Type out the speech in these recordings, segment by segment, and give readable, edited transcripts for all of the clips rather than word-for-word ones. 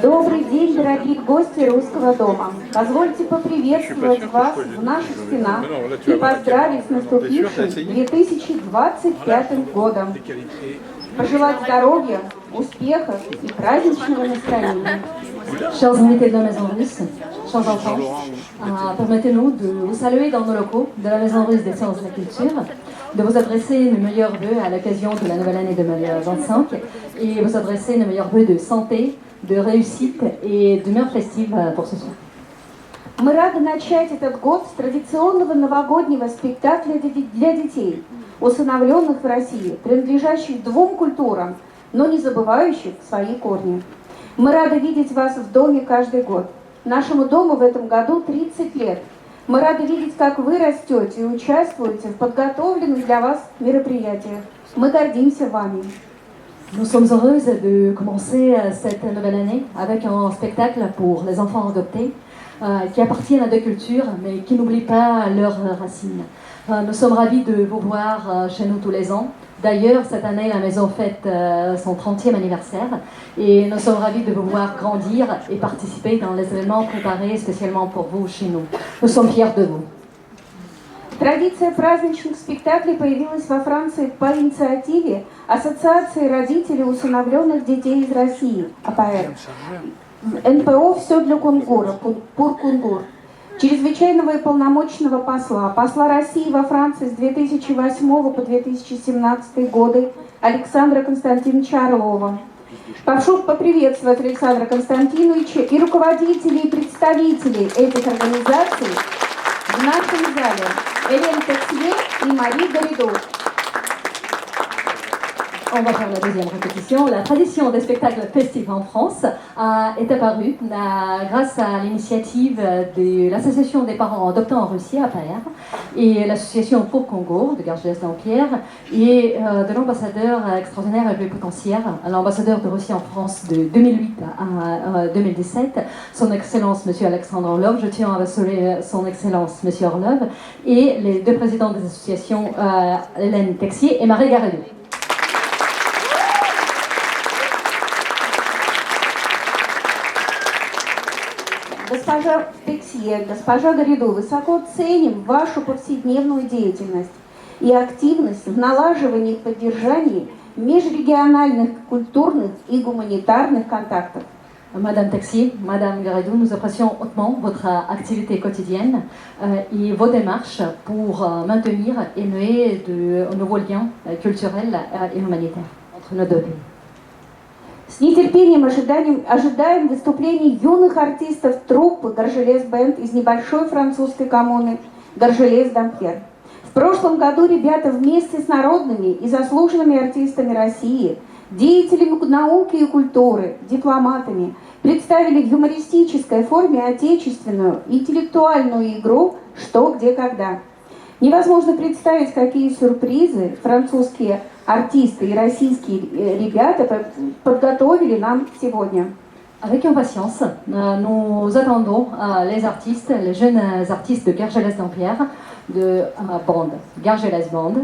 Добрый день, дорогие гости Русского дома. Позвольте поприветствовать вас в наших стенах и поздравить с наступившим 2025 годом. Пожелать здоровья, успехов и праздничного настроения. Chers invités de la Maison Russe, chers enfants, permettez-nous de vous saluer dans nos locaux de la Maison Russe des Sciences et de la Culture, de vous adresser nos meilleurs vœux à l'occasion de la nouvelle année 2025 et vous adresser nos meilleurs vœux de santé, de réussite et d'humeur festive pour ce soir. Мы рады начать этот год с традиционного новогоднего спектакля для детей, усыновленных в России, принадлежащих двум культурам, но не забывающих свои корни. Мы рады видеть вас в доме каждый год. Нашему дому в этом году 30 лет. Мы рады видеть, как вы растете и участвуете в подготовленных для вас мероприятиях. Мы гордимся вами. Nous sommes heureuses de commencer cette nouvelle année avec un spectacle pour les enfants adoptés qui appartiennent à deux cultures mais qui n'oublient pas leurs racines. Nous sommes ravis de vous voir chez nous tous les ans. D'ailleurs, cette année, la maison fête son 30e anniversaire et nous sommes ravis de vous voir grandir et participer dans les événements préparés spécialement pour vous chez nous. Nous sommes fiers de vous. Традиция праздничных спектаклей появилась во Франции по инициативе Ассоциации родителей усыновленных детей из России, АПР. НПО «Все для кунгура», Пур-Кунгур. Чрезвычайного и полномочного посла России во Франции с 2008 по 2017 годы Александра Константиновича Орлова. Прошу поприветствовать Александра Константиновича и руководителей и представителей этих организаций в нашем зале. Hélène Texier et Marie Garrido. On va faire la deuxième répétition. La tradition des spectacles festifs en France est apparue grâce à l'initiative de l'Association des parents adoptants en Russie, APR, et l'Association pour Congo de Garges-les-Dampierre et de l'ambassadeur extraordinaire et plénipotentiaire, l'ambassadeur de Russie en France de 2008 à 2017, son Excellence M. Alexandre Orlov. Je tiens à saluer son Excellence M. Orlov et les deux présidents des associations, Hélène Texier et Marie Garrido. Госпожа Тексье, госпожа Гарриду, высоко ценим вашу повседневную деятельность и активность в налаживании и поддержании межрегиональных культурных и гуманитарных контактов. Madame Texier, Madame Garrido, nous apprécions hautement votre activité quotidienne et vos démarches pour maintenir et nouer de nouveaux liens culturels et humanitaires entre nos deux pays. С нетерпением ожидаем выступлений юных артистов труппы «Гаржелез Бэнд» из небольшой французской коммуны Гаржелез-Дампьер. В прошлом году ребята вместе с народными и заслуженными артистами России, деятелями науки и культуры, дипломатами представили в юмористической форме отечественную интеллектуальную игру «Что, где, когда». Невозможно представить, какие сюрпризы французские артисты и российские ребята подготовили нам сегодня. Avec impatience, nous attendons les artistes, les jeunes artistes de Garges-les-Dampierre, de bande, Garges Band,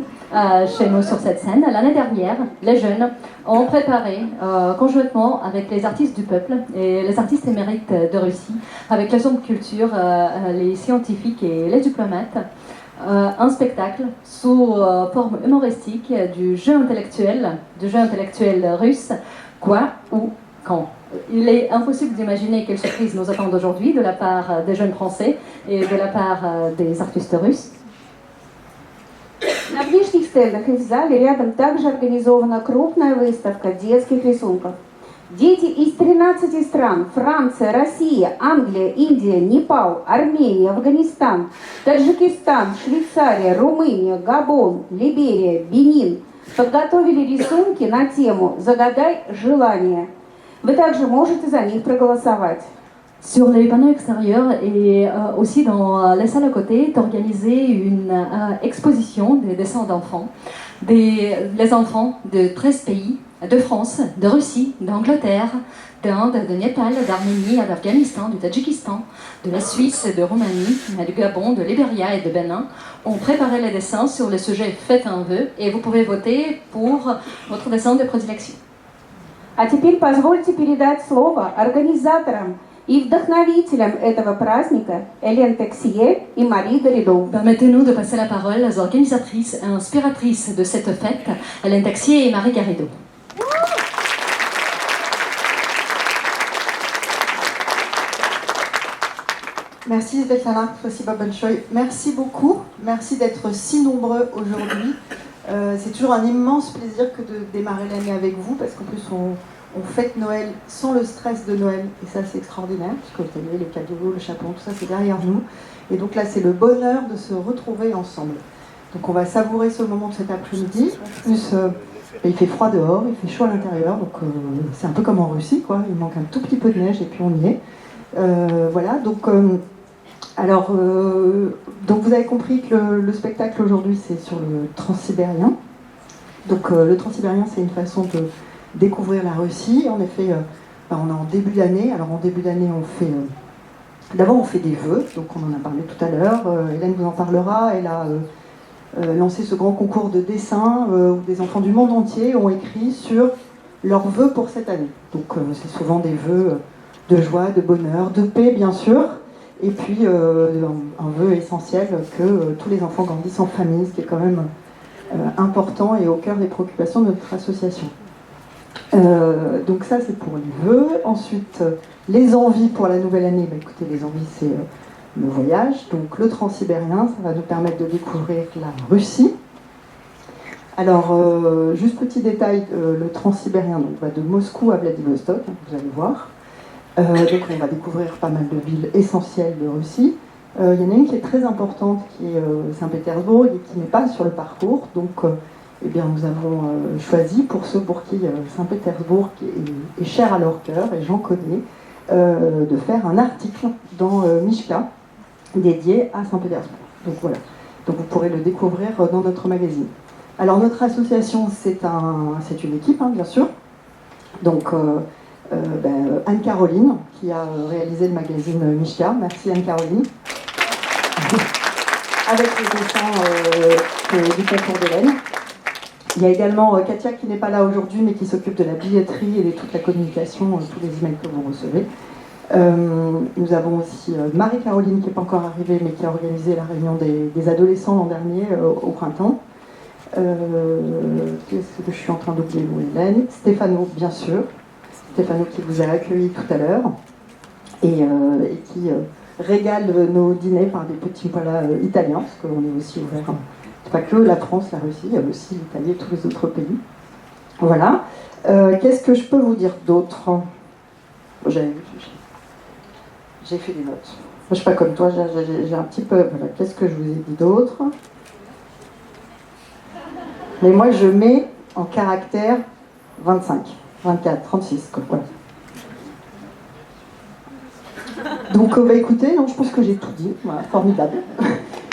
chez nous sur cette scène. L'année dernière, les jeunes ont préparé conjointement avec les artistes du peuple et les artistes émérites de Russie, avec les hommes de culture, les scientifiques et les diplomates, un spectacle sous forme humoristique du jeu intellectuel russe, quoi, où, quand. Il est impossible d'imaginer quelle surprise nous attend aujourd'hui de la part des jeunes Français et de la part des artistes russes. На внешних стендах и в зале рядом также организована крупная выставка детских рисунков. Дети из 13 стран – Франция, Россия, Англия, Индия, Непал, Армения, Афганистан, Таджикистан, Швейцария, Румыния, Габон, Либерия, Бенин – подготовили рисунки на тему «Загадай желание». Вы также можете за них проголосовать. Sur les panneaux extérieurs et aussi dans les salles à côté est organisée une exposition des dessins d'enfants. Les enfants de 13 pays de France, de Russie, d'Angleterre, d'Inde, de Népal, d'Arménie, d'Afghanistan, du Tadjikistan, de la Suisse, de Roumanie, du Gabon, de Libéria et de Bénin ont préparé les dessins sur le sujet Faites un vœu et vous pouvez voter pour votre dessin de prédilection. А теперь позвольте передать слово организаторам и вдохновителям этого праздника Элен Тексье и Маrie Дориdo. Permettez-nous de passer la parole aux organisatrices et inspiratrices de cette fête, Hélène Texier et Marie Garrido. Merci Svetlana Fosiba-Bolchoï. Merci beaucoup. Merci d'être si nombreux aujourd'hui. C'est toujours un immense plaisir que de démarrer l'année avec vous, parce qu'en plus on fête Noël sans le stress de Noël, et ça c'est extraordinaire, puisque vous savez, les cadeaux, le chaperon, tout ça c'est derrière nous. Et donc là c'est le bonheur de se retrouver ensemble. Donc on va savourer ce moment de cet après-midi. En plus, il fait froid dehors, il fait chaud à l'intérieur, donc c'est un peu comme en Russie, quoi. Il manque un tout petit peu de neige et puis on y est. Voilà, donc... donc vous avez compris que le spectacle aujourd'hui c'est sur le transsibérien. Donc le transsibérien c'est une façon de découvrir la Russie. En effet, on est en début d'année. Alors en début d'année on fait... D'abord on fait des vœux, donc on en a parlé tout à l'heure. Hélène vous en parlera. Elle a lancé ce grand concours de dessin où des enfants du monde entier ont écrit sur leurs vœux pour cette année. Donc c'est souvent des vœux de joie, de bonheur, de paix bien sûr. Et puis un vœu essentiel que tous les enfants grandissent en famille, ce qui est quand même important et au cœur des préoccupations de notre association. Donc ça c'est pour les vœux. Ensuite, les envies pour la nouvelle année. Bah, écoutez, les envies c'est le voyage. Donc le transsibérien, ça va nous permettre de découvrir la Russie. Alors, juste petit détail, le transsibérien donc, va de Moscou à Vladivostok, hein, vous allez voir. Donc on va découvrir pas mal de villes essentielles de Russie. Il y en a une qui est très importante, qui est Saint-Pétersbourg, et qui n'est pas sur le parcours. Donc eh bien, nous avons choisi, pour ceux pour qui Saint-Pétersbourg est cher à leur cœur, et j'en connais, de faire un article dans Mishka, dédié à Saint-Pétersbourg. Donc voilà, donc vous pourrez le découvrir dans notre magazine. Alors notre association, c'est une équipe, hein, bien sûr. Donc... Anne-Caroline qui a réalisé le magazine Mishka. Merci Anne-Caroline. Avec les dessins du concours d'Hélène. Il y a également Katia qui n'est pas là aujourd'hui mais qui s'occupe de la billetterie et de toute la communication, tous les emails que vous recevez. Nous avons aussi Marie-Caroline qui n'est pas encore arrivée mais qui a organisé la réunion des adolescents l'an dernier au printemps. Qu'est-ce que je suis en train d'oublier, Hélène? Stéphano, bien sûr. Stéphano qui vous a accueilli tout à l'heure et qui régale nos dîners par des petits plats italiens, parce qu'on est aussi ouvert. C'est pas que la France, la Russie, il y a aussi l'Italie et tous les autres pays. Voilà. Qu'est-ce que je peux vous dire d'autre? J'ai fait des notes. Moi, je suis pas comme toi, j'ai un petit peu... Voilà. Qu'est-ce que je vous ai dit d'autre? Mais moi, je mets en caractère 25. 24, 36, quoi, voilà. Donc, écoutez, non, je pense que j'ai tout dit, voilà, formidable.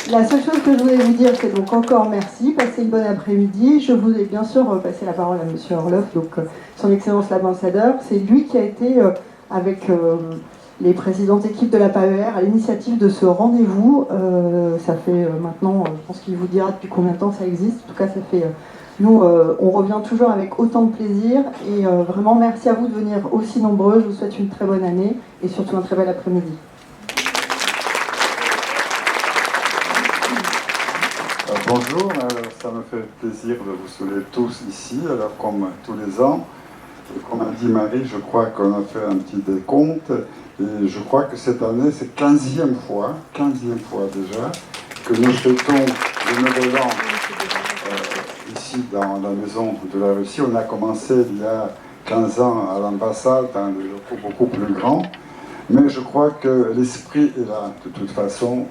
La seule chose que je voulais vous dire, c'est donc encore merci, passez une bonne après-midi. Je voulais bien sûr passer la parole à Monsieur Orlov, donc son Excellence l'ambassadeur. C'est lui qui a été, avec les présidentes équipes de la PAER, à l'initiative de ce rendez-vous. Ça fait maintenant, je pense qu'il vous dira depuis combien de temps ça existe. En tout cas, ça fait... Nous, on revient toujours avec autant de plaisir et vraiment merci à vous de venir aussi nombreux. Je vous souhaite une très bonne année et surtout un très bel après-midi. Bonjour, ça me fait plaisir de vous saluer tous ici, alors comme tous les ans. Et comme a dit Marie, je crois qu'on a fait un petit décompte et je crois que cette année c'est 15e fois déjà que nous fêtons le Nouvel An ici dans la maison de la Russie. On a commencé il y a 15 ans à l'ambassade, dans des locaux beaucoup plus grands, mais je crois que l'esprit est là de toute façon.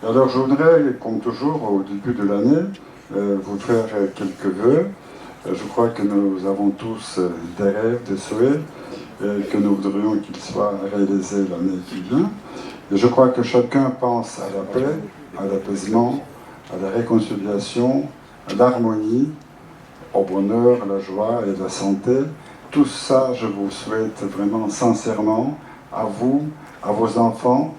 Alors je voudrais, comme toujours au début de l'année, vous faire quelques vœux. Je crois que nous avons tous des rêves, des souhaits, et que nous voudrions qu'ils soient réalisés l'année qui vient. Et je crois que chacun pense à la paix, à l'apaisement, à la réconciliation, à l'harmonie, au bonheur, à la joie et à la santé. Tout ça, je vous souhaite vraiment sincèrement, à vous, à vos enfants.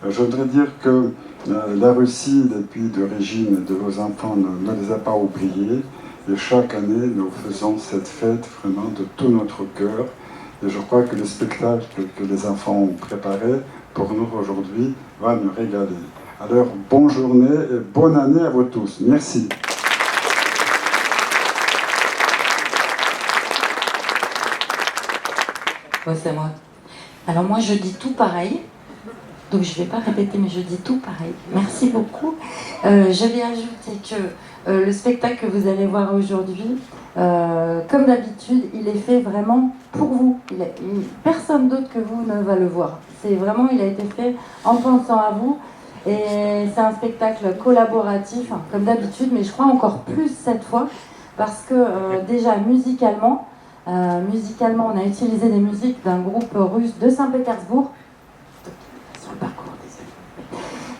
Je voudrais dire que la Russie, depuis d'origine de vos enfants, ne les a pas oubliés. Et chaque année, nous faisons cette fête vraiment de tout notre cœur. Et je crois que le spectacle que les enfants ont préparé pour nous aujourd'hui va nous régaler. Alors, bonne journée et bonne année à vous tous. Merci. Ouais, c'est moi. Alors moi, je dis tout pareil. Donc je ne vais pas répéter, mais je dis tout pareil. Merci beaucoup. Je vais ajouter que le spectacle que vous allez voir aujourd'hui, comme d'habitude, il est fait vraiment pour vous. Personne d'autre que vous ne va le voir. C'est vraiment, il a été fait en pensant à vous. Et c'est un spectacle collaboratif, hein, comme d'habitude, mais je crois encore plus cette fois, parce que déjà musicalement, on a utilisé des musiques d'un groupe russe de Saint-Pétersbourg, sur le parcours, désolé,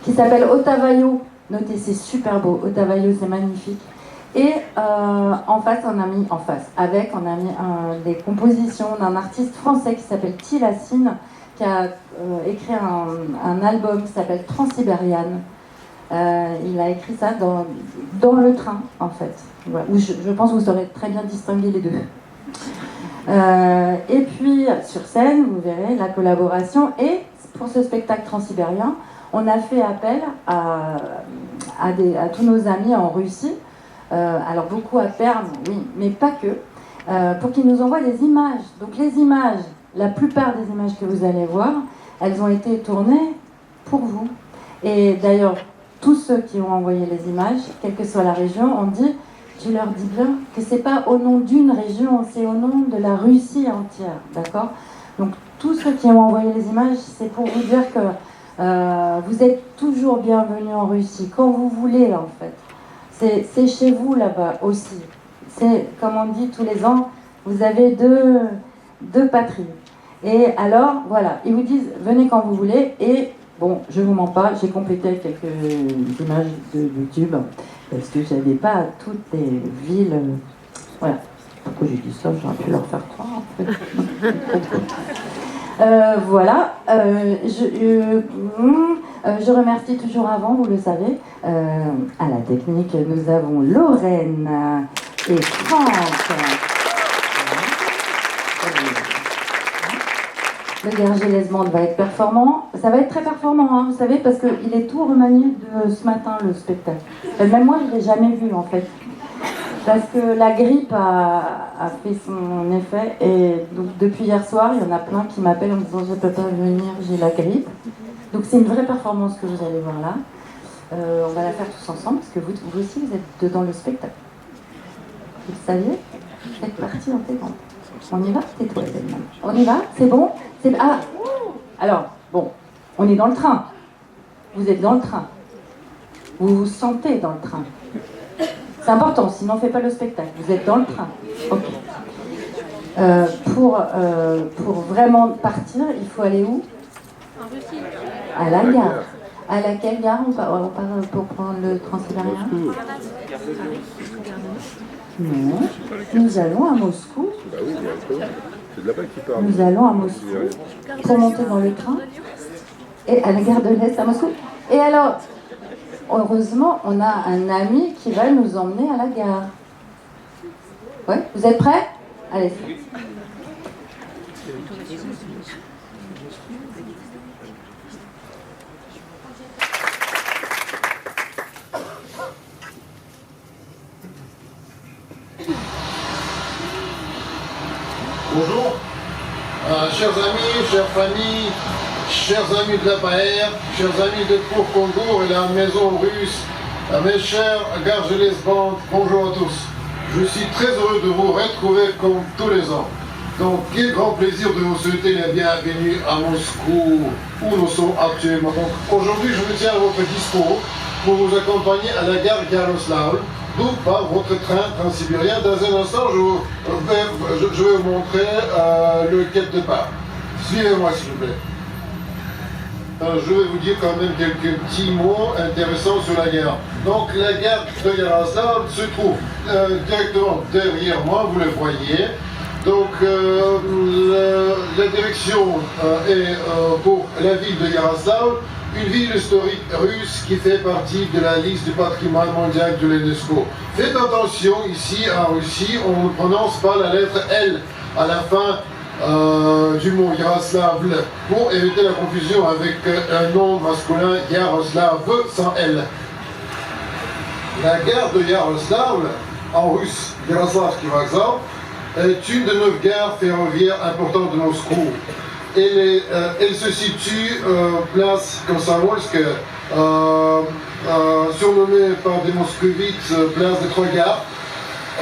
qui s'appelle Otavayo. Notez, c'est super beau, Otavayo, c'est magnifique. Et on a mis des compositions d'un artiste français qui s'appelle Tilassine, qui a écrit un album qui s'appelle Transsibériane. Il a écrit ça dans le train, en fait. Voilà, où je pense que vous saurez très bien distinguer les deux. Et puis, sur scène, vous verrez la collaboration. Et pour ce spectacle transsibérien, on a fait appel à tous nos amis en Russie, alors beaucoup à Perm, oui, mais pas que, pour qu'ils nous envoient des images. Donc les images, la plupart des images que vous allez voir, elles ont été tournées pour vous. Et d'ailleurs, tous ceux qui ont envoyé les images, quelle que soit la région, ont dit, je leur dis bien que c'est pas au nom d'une région, c'est au nom de la Russie entière, d'accord? Donc tous ceux qui ont envoyé les images, c'est pour vous dire que vous êtes toujours bienvenus en Russie, quand vous voulez en fait. C'est chez vous là-bas aussi. C'est, comme on dit tous les ans, vous avez deux patries. Et alors, voilà, ils vous disent, venez quand vous voulez. Et bon, je vous mens pas, j'ai complété avec quelques images de YouTube, parce que j'avais pas toutes les villes. Voilà. Pourquoi j'ai dit ça? J'aurais pu leur faire croire, en fait. Voilà. Je remercie toujours avant, vous le savez, à la technique, nous avons Lorraine et Franck. Le Gergelès Band va être performant. Ça va être très performant, hein, vous savez, parce qu'il est tout remanié de ce matin, le spectacle. Même moi, je ne l'ai jamais vu, en fait. Parce que la grippe a fait son effet. Et donc, depuis hier soir, il y en a plein qui m'appellent en me disant « Je ne peux pas venir, j'ai la grippe ». Donc, c'est une vraie performance que vous allez voir là. On va la faire tous ensemble, parce que vous aussi, vous êtes dedans le spectacle. Vous le saviez? Vous faites partie intégrante. On y va? Tais-toi, Zelman. On y va? C'est bon? Ah! Alors, bon, on est dans le train. Vous êtes dans le train. Vous vous sentez dans le train. C'est important, sinon on ne fait pas le spectacle. Vous êtes dans le train. Ok. Pour vraiment partir, il faut aller où? En Russie. À la gare. À laquelle gare on part pour prendre le Transsibérien? Non. Nous allons à Moscou. Bah oui, c'est de là-bas qu'il parle. Nous allons à Moscou pour monter dans le train. Et à la gare de l'Est à Moscou. Et alors, heureusement, on a un ami qui va nous emmener à la gare. Ouais, vous êtes prêts? Allez. Bonjour, chers amis, chères familles, chers amis de la Paër, chers amis de Courcondour et la maison russe, mes chers Gergelès Band, bonjour à tous. Je suis très heureux de vous retrouver comme tous les ans. Donc, quel grand plaisir de vous souhaiter la bienvenue à Moscou, où nous sommes actuellement. Donc, aujourd'hui, je me tiens à votre discours pour vous accompagner à la gare Yaroslav, d'où part votre train transsibérien. Dans un instant, je vais vous montrer le quai de départ. Suivez-moi, s'il vous plaît. Je vais vous dire quand même quelques petits mots intéressants sur la gare. Donc la gare de Yaroslav se trouve directement derrière moi, vous le voyez. Donc la direction est pour la ville de Yaroslav, une ville historique russe qui fait partie de la liste du patrimoine mondial de l'UNESCO. Faites attention, ici en Russie, on ne prononce pas la lettre L à la fin du mot Yaroslavl pour éviter la confusion avec un nom masculin Yaroslav sans L. La gare de Yaroslav, en russe, Yaroslavski Vokzal, est une de 9 gares ferroviaires importantes de Moscou. Elle se situe place Komsomolsk, surnommée par des moscovites place des 3 gares.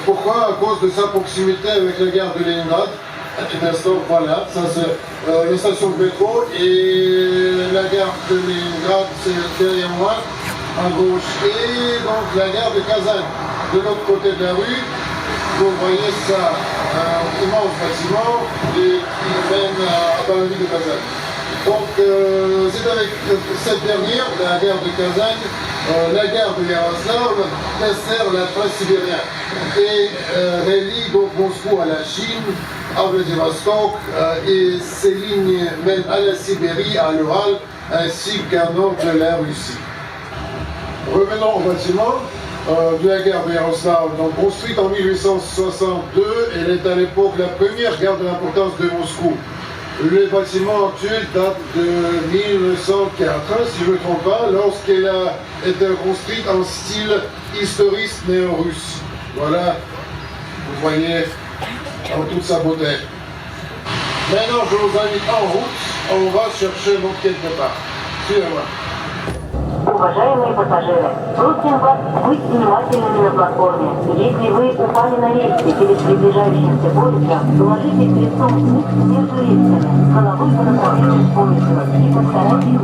Pourquoi? À cause de sa proximité avec la gare de Leningrad. Voilà, ça c'est la station de métro et la gare de Leningrad c'est derrière moi, à gauche. Et donc la gare de Kazan, de l'autre côté de la rue. Vous voyez ça, un immense bâtiment qui mène dans la ville de Kazan. Donc c'est avec cette dernière, la gare de Kazan, la gare de Yaroslav dessert la Transsibérien et relie donc Moscou à la Chine, à Vladivostok et ces lignes mènent à la Sibérie, à l'Ural, ainsi qu'à nord de la Russie. Revenons au bâtiment. De la gare de Yaroslav, donc construite en 1862, elle est à l'époque la première gare de l'importance de Moscou. Le bâtiment actuel date de 1904, si je ne me trompe pas, lorsqu'elle a été construite en style historiste néo-russe. Voilà, vous voyez en toute sa beauté. Maintenant, je vous invite en route, on va chercher notre quai de départ. Suivez-moi. Уважаемые пассажиры, просим вас быть внимательными на платформе. Если вы упали на рельсы перед приближающимся поездом, положитесь лицом вниз между рельсами, головой по направлению к поезду и постарайтесь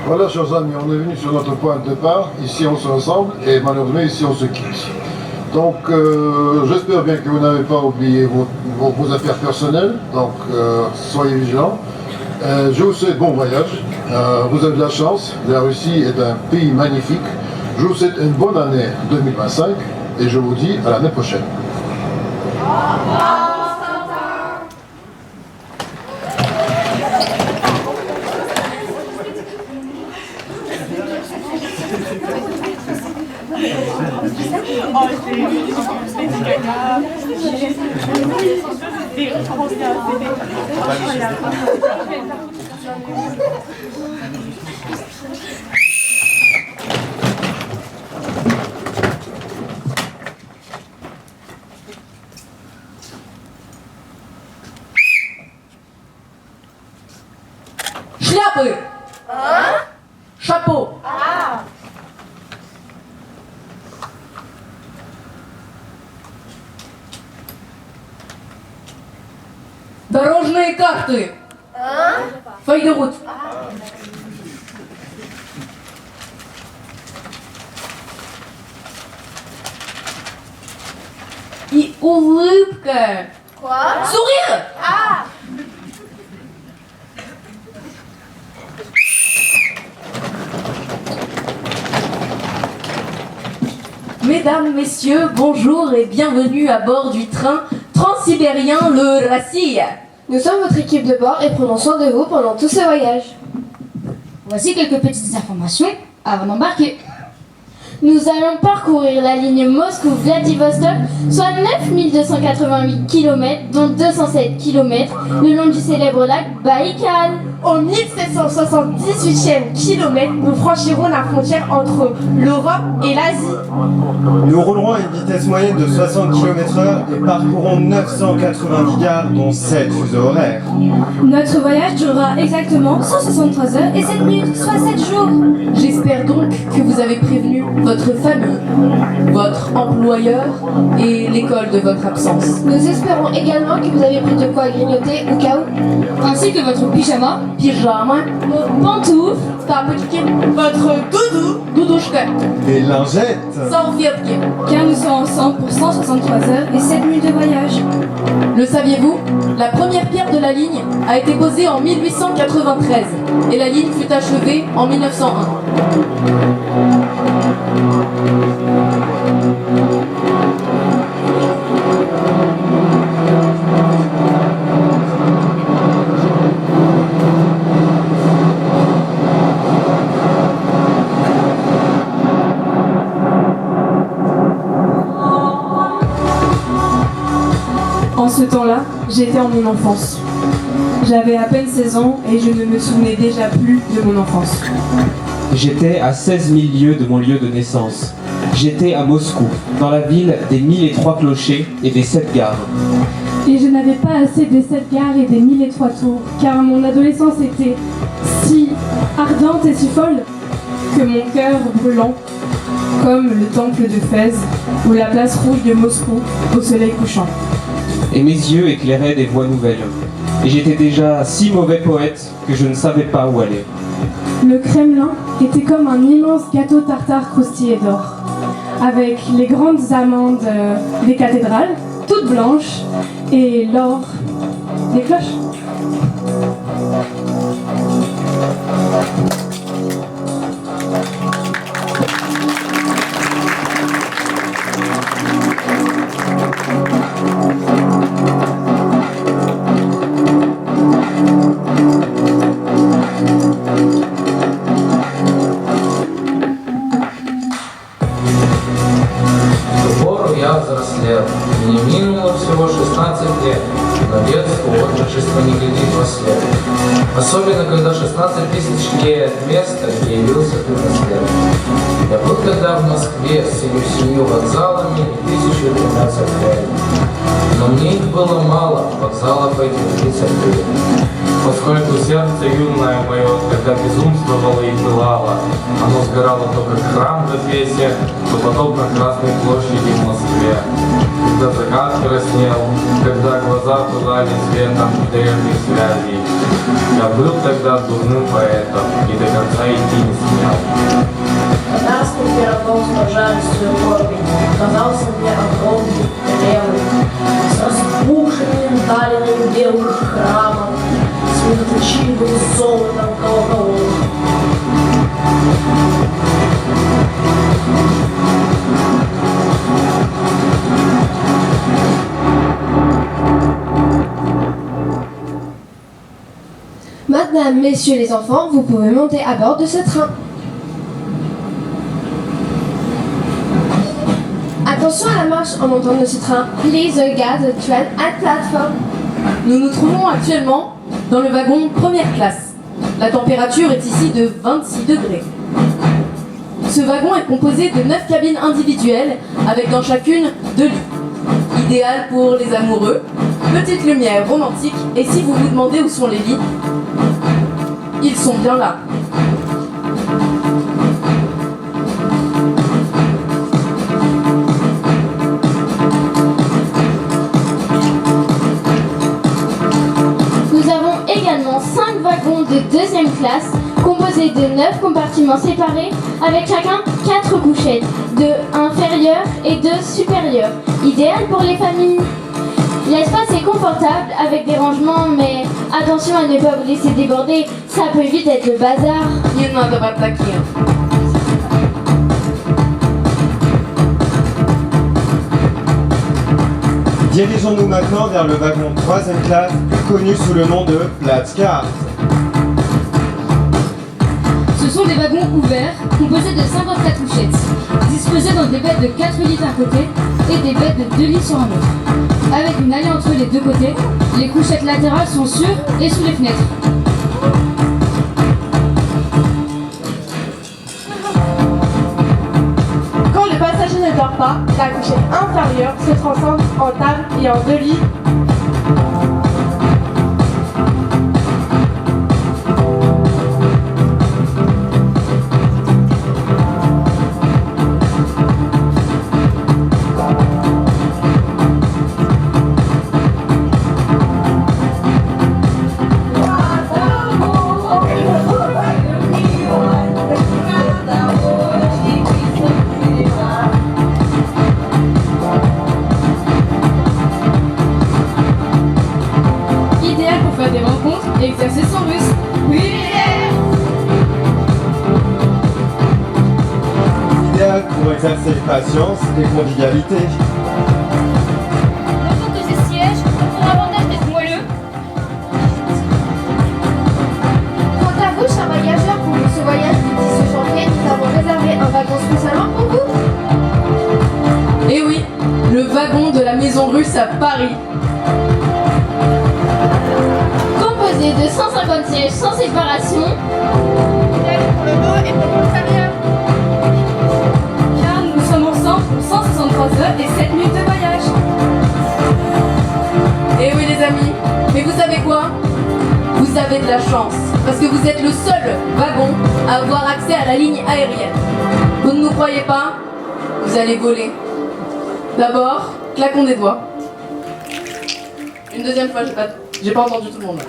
Voilà, chers amis, on est venu sur notre point de départ. Ici, on se rassemble et malheureusement, ici, on se quitte. Donc, j'espère bien que vous n'avez pas oublié vos affaires personnelles. Donc, soyez vigilants. Je vous souhaite bon voyage. Vous avez de la chance. La Russie est un pays magnifique. Je vous souhaite une bonne année 2025 et je vous dis à l'année prochaine. Шляпы! Шапо! Дорожные карты! Фейдерут! И улыбка! Sourire! Mesdames, Messieurs, bonjour et bienvenue à bord du train transsibérien le Россия. Nous sommes votre équipe de bord et prenons soin de vous pendant tout ce voyage. Voici quelques petites informations avant d'embarquer. Nous allons parcourir la ligne Moscou-Vladivostok, soit 9288 km, dont 207 km, le long du célèbre lac Baïkal. Au 1778e kilomètre, nous franchirons la frontière entre l'Europe et l'Asie. Nous roulerons à une vitesse moyenne de 60 km/h et parcourrons 990 gares, dont 7 fuseaux horaires. Notre voyage durera exactement 163 heures et 7 minutes, soit 7 jours. J'espère donc que vous avez prévenu votre famille, votre employeur et l'école de votre absence. Nous espérons également que vous avez pris de quoi grignoter au cas où, ainsi que votre pyjama, vos pantoufles, votre doudouchka, Des lingettes, car nous sommes ensemble pour 163 heures et 7 minutes de voyage. Le saviez-vous? La première pierre de la ligne a été posée en 1893 et la ligne fut achevée en 1901. En ce temps-là, j'étais en mon enfance. J'avais à peine 16 ans et je ne me souvenais déjà plus de mon enfance. J'étais à 16 000 lieues de mon lieu de naissance. J'étais à Moscou, dans la ville des 1003 clochers et des 7 gares. Et je n'avais pas assez des 7 gares et des 1003 tours, car mon adolescence était si ardente et si folle que mon cœur brûlant, comme le temple de Fès ou la place rouge de Moscou au soleil couchant. Et mes yeux éclairaient des voies nouvelles. Et j'étais déjà si mauvais poète que je ne savais pas où aller. Le Kremlin était comme un immense gâteau tartare croustillé d'or, avec les grandes amandes des cathédrales, toutes blanches, et l'or des cloches. взрослел. Мне минуло всего 16 лет, но детство, отрочество не глядит во след. Особенно, когда 16 тысяч лей от места, где явился ты на след. Я был тогда в Москве с 7 вокзалами и 1013 лет. Но мне их было мало, вокзалов этих 33. Поскольку сердце юное мое тогда безумствовало и пылало, оно сгорало то как храм в Эфесе, то потом на Красной площади в Москве. Когда закат краснел, когда глаза пылали светом древних связей. Я был тогда дурным поэтом и до конца идти не смел. Татарским пирогом с пожарностью корби казался мне огромный, левый, с распухшими миндальными белых храмом, с медоточивым золотом колоколов. Madame, messieurs les enfants, vous pouvez monter à bord de ce train. Attention à la marche en montant de ce train. Please regard the train at platform. Nous nous trouvons actuellement dans le wagon première classe. La température est ici de 26 degrés. Ce wagon est composé de 9 cabines individuelles avec dans chacune 2 lits. Idéal pour les amoureux, petite lumière romantique, et si vous vous demandez où sont les lits, ils sont bien là. Nous avons également 5 wagons de deuxième classe composés de 9 compartiments séparés avec chacun 4 couchettes, 2 inférieures et 2 supérieures, idéal pour les familles. L'espace est confortable avec des rangements, mais attention à ne pas vous laisser déborder, ça peut vite être le bazar. Dirigeons-nous maintenant vers le wagon 3e classe, plus connu sous le nom de Platzkart. Ce sont des wagons ouverts, composés de 54 couchettes, disposés dans des bêtes de 4 lits d'un côté et des bêtes de 2 lits sur un autre. Avec une allée entre les deux côtés, les couchettes latérales sont sur et sous les fenêtres. pas, la couchette inférieure se transforme en table et en 2 lits. Idéal pour faire des rencontres et exercer son russe. Oui, Idéal pour exercer patience et convivialité. Notons que ces sièges ont pour avantage d'être moelleux. Quant à vous, chers voyageurs, pour ce voyage du 10 janvier, nous avons réservé un wagon spécialement pour vous. Et oui, le wagon de la maison russe à Paris. Composé de 150 sièges sans séparation. idéal pour le dos et pour l'intérieur. Car nous sommes ensemble pour 163 heures et 7 minutes de voyage. Et oui les amis, mais vous savez quoi? Vous avez de la chance, parce que vous êtes le seul wagon à avoir accès à la ligne aérienne. Vous ne nous croyez pas? Vous allez voler. D'abord, claquons des doigts. Une deuxième fois, j'ai pas entendu tout le monde.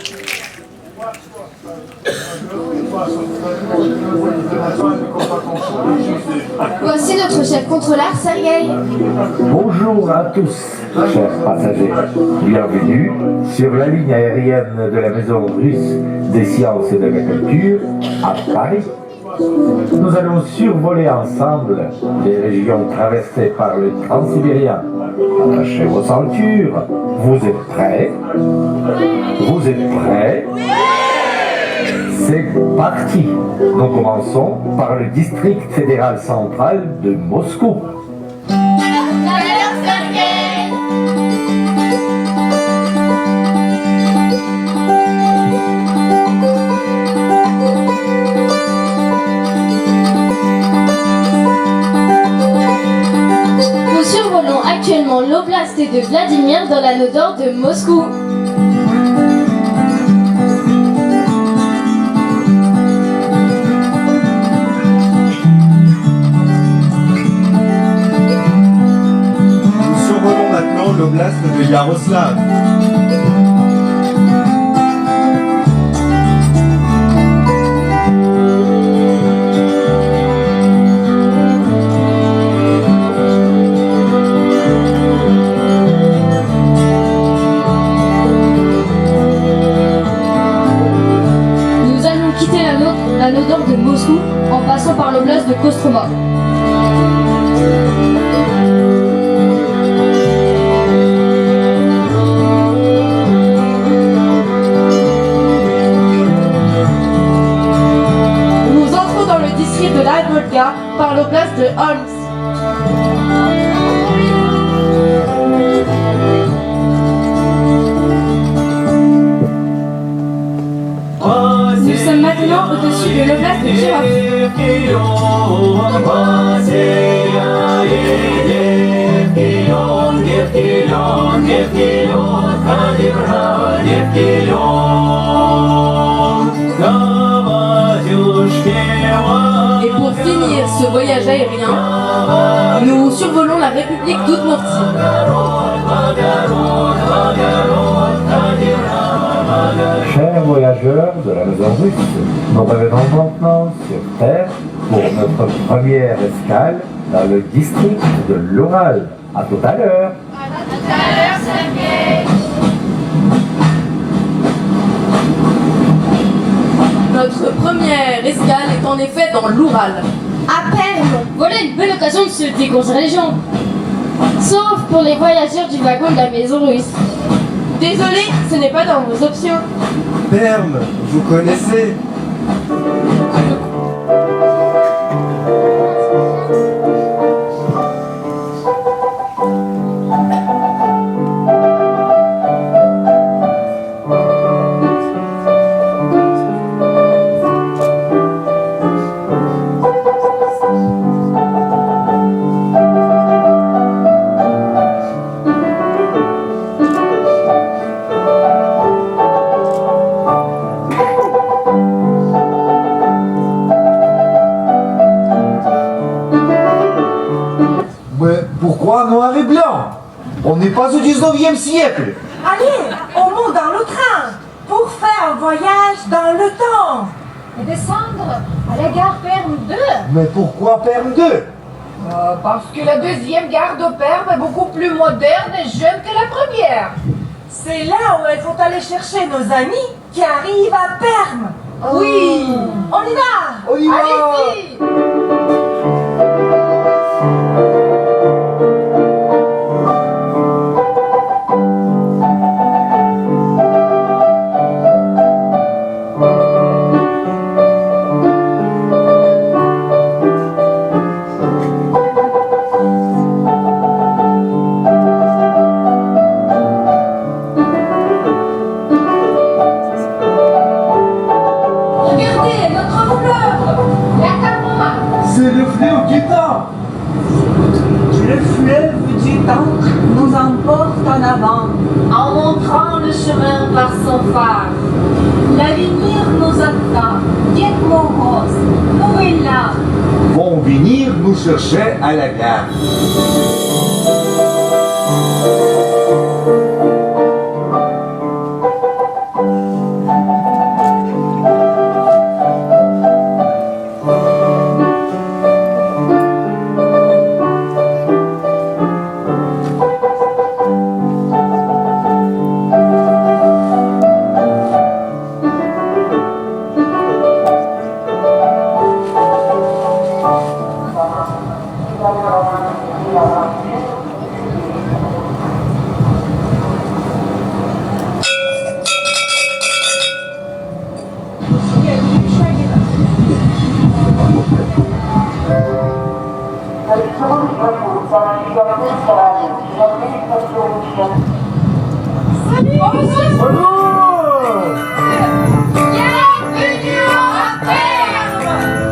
Voici notre chef contrôleur, Sergueï. Bonjour à tous, chers passagers. Bienvenue sur la ligne aérienne de la Maison russe des sciences et de la culture à Paris. Nous allons survoler ensemble les régions traversées par le Transsibérien. Attachez vos ceintures. Vous êtes prêts? Vous êtes prêts? C'est parti. Nous commençons par le district fédéral central de Moscou. Nous survolons actuellement l'oblast de Vladimir dans l'anneau d'or de Moscou. Nous survolons maintenant l'oblast de Yaroslav. Nous allons quitter l'anneau d'or de Moscou en passant par l'oblast de Kostroma. Nous entrons dans le district de la Volga par l'oblast de Omsk. Nous sommes maintenant au-dessus de l'oblast de Kirov. Et pour finir ce voyage aérien, nous survolons la République d'Udmurtie. Chers voyageurs de la maison russe, nous revenons maintenant sur Terre pour notre première escale dans le district de l'Oural. À tout à l'heure. Notre première escale est en effet dans l'Oural. À Perm. Voilà une belle occasion de se dégoncer les jambes. Sauf pour les voyageurs du wagon de la maison russe. Désolé, ce n'est pas dans vos options. Perm, vous connaissez? noir et blanc. On n'est pas au 19e siècle. Allez, on monte dans le train pour faire un voyage dans le temps. Et descendre à la gare Perm 2. Mais pourquoi Perm 2? Parce que la deuxième gare de Perm est beaucoup plus moderne et jeune que la première. C'est là où il faut aller chercher nos amis qui arrivent à Perm. Oui. On y va. On y va. Allez-y. C'est le fleuve du temps. Le fleuve du temps nous emporte en avant, En montrant le chemin par son phare. l'avenir nous attend. Dites-moi, Rose, où est là? Vont venir nous chercher à la gare.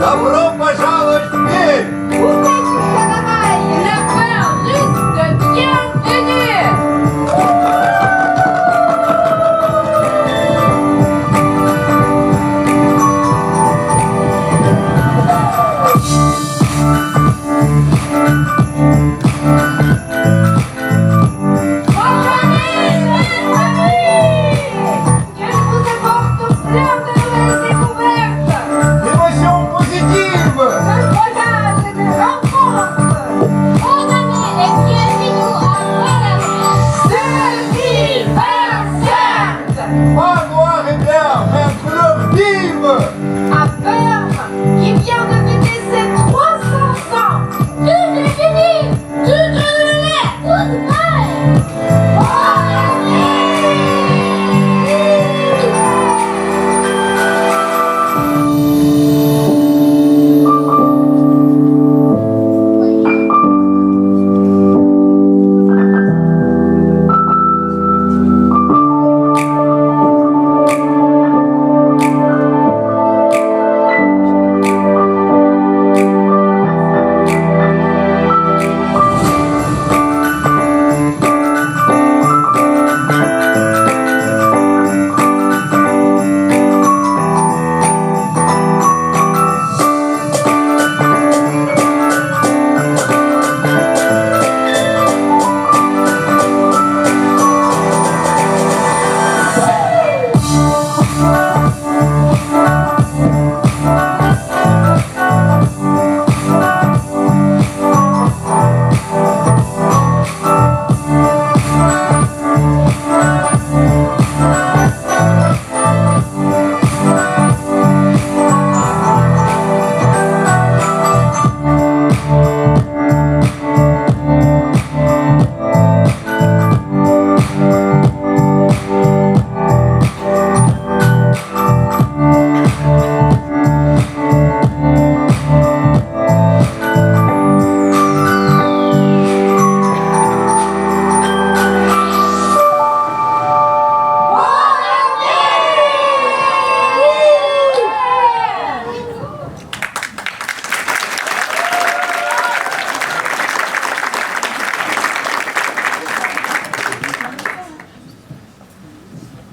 Добро пожаловать в Пермь!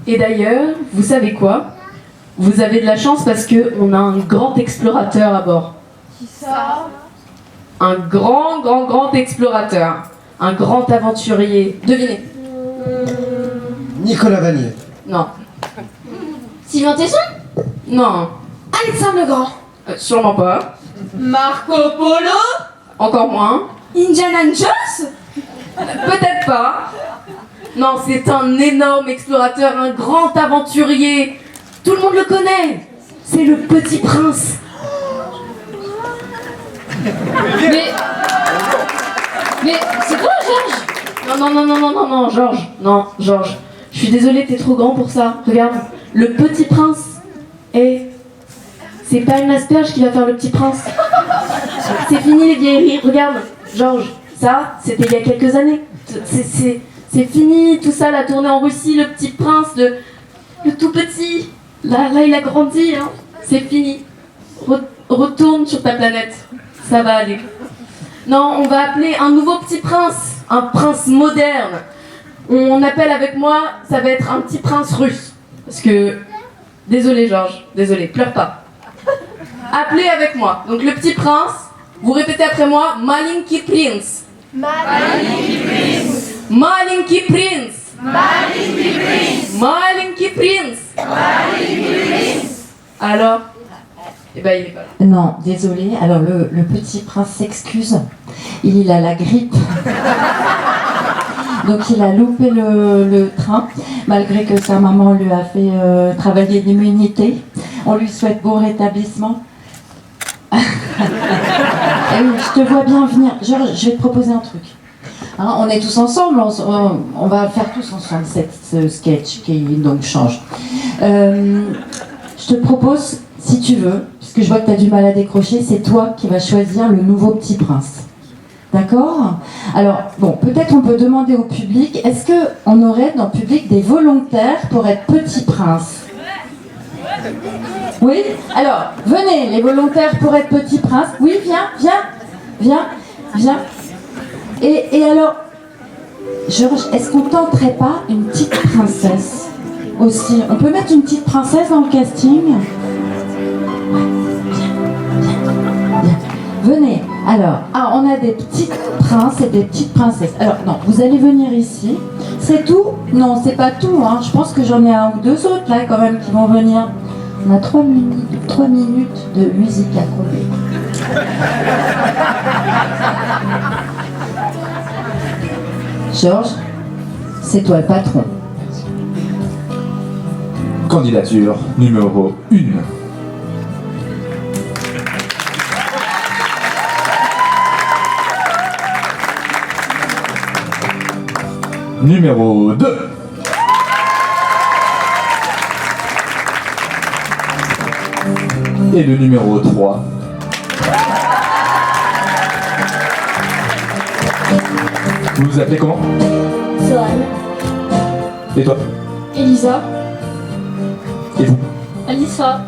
Et d'ailleurs, vous savez quoi? Vous avez de la chance parce qu'on a un grand explorateur à bord. Qui ça? Un grand explorateur. un grand aventurier. Devinez. Nicolas Vanier. Non. Sylvain Tesson? Non. Alexandre le Grand. Sûrement pas. Marco Polo? Encore moins. Indiana Jones? Peut-être pas. Non, c'est un énorme explorateur, un grand aventurier. Tout le monde le connaît. C'est le Petit Prince. Mais c'est toi, Georges? Non, Georges. Non, Georges. Je suis désolée, t'es trop grand pour ça. Regarde, le Petit Prince. Et c'est pas une asperge qui va faire le Petit Prince. C'est fini les vieilleries. Regarde, Georges, ça, c'était il y a quelques années. C'est fini, tout ça, la tournée en Russie, le Petit Prince, le tout petit. Là, il a grandi, hein. C'est fini. Retourne sur ta planète. Ça va aller. Non, on va appeler un nouveau Petit Prince. Un prince moderne. On appelle avec moi, ça va être un petit prince russe. Parce que... Désolé Georges, désolé, pleure pas. Appelez avec moi. Donc le Petit Prince, vous répétez après moi, Malinki Prince. Маленький принц. Malinki Prince. Маленький принц. Malinki Prince. Маленький принц. Alors, eh ben il est pas là. Non, désolé. Alors le petit prince s'excuse. Il a la grippe. Donc il a loupé le train, malgré que sa maman lui a fait travailler l'immunité. On lui souhaite bon rétablissement. Eh oui, je te vois bien venir. Georges, je vais te proposer un truc. Hein, on est tous ensemble, on va faire tous ensemble ce sketch qui donc change. Je te propose, si tu veux, puisque je vois que tu as du mal à décrocher, c'est toi qui vas choisir le nouveau Petit Prince. D'accord? Alors, bon, peut-être on peut demander au public, est-ce qu'on aurait dans le public des volontaires pour être Petit Prince? Oui? Alors, venez, les volontaires pour être Petit Prince. Oui, viens. Et alors, Georges, est-ce qu'on tenterait pas une petite princesse aussi? On peut mettre une petite princesse dans le casting? Ouais, viens. Venez. Alors, on a des petits princes et des petites princesses. Alors, non, vous allez venir ici. C'est tout? Non, c'est pas tout, hein. Je pense que j'en ai un ou deux autres, là, quand même, qui vont venir. On a 3 minutes de musique à coller. Georges, c'est toi le patron. Candidature numéro 1. Numéro 2. Et le numéro 3. Vous vous appelez comment? Zoan. Et toi? Elisa. Et vous? Alissa.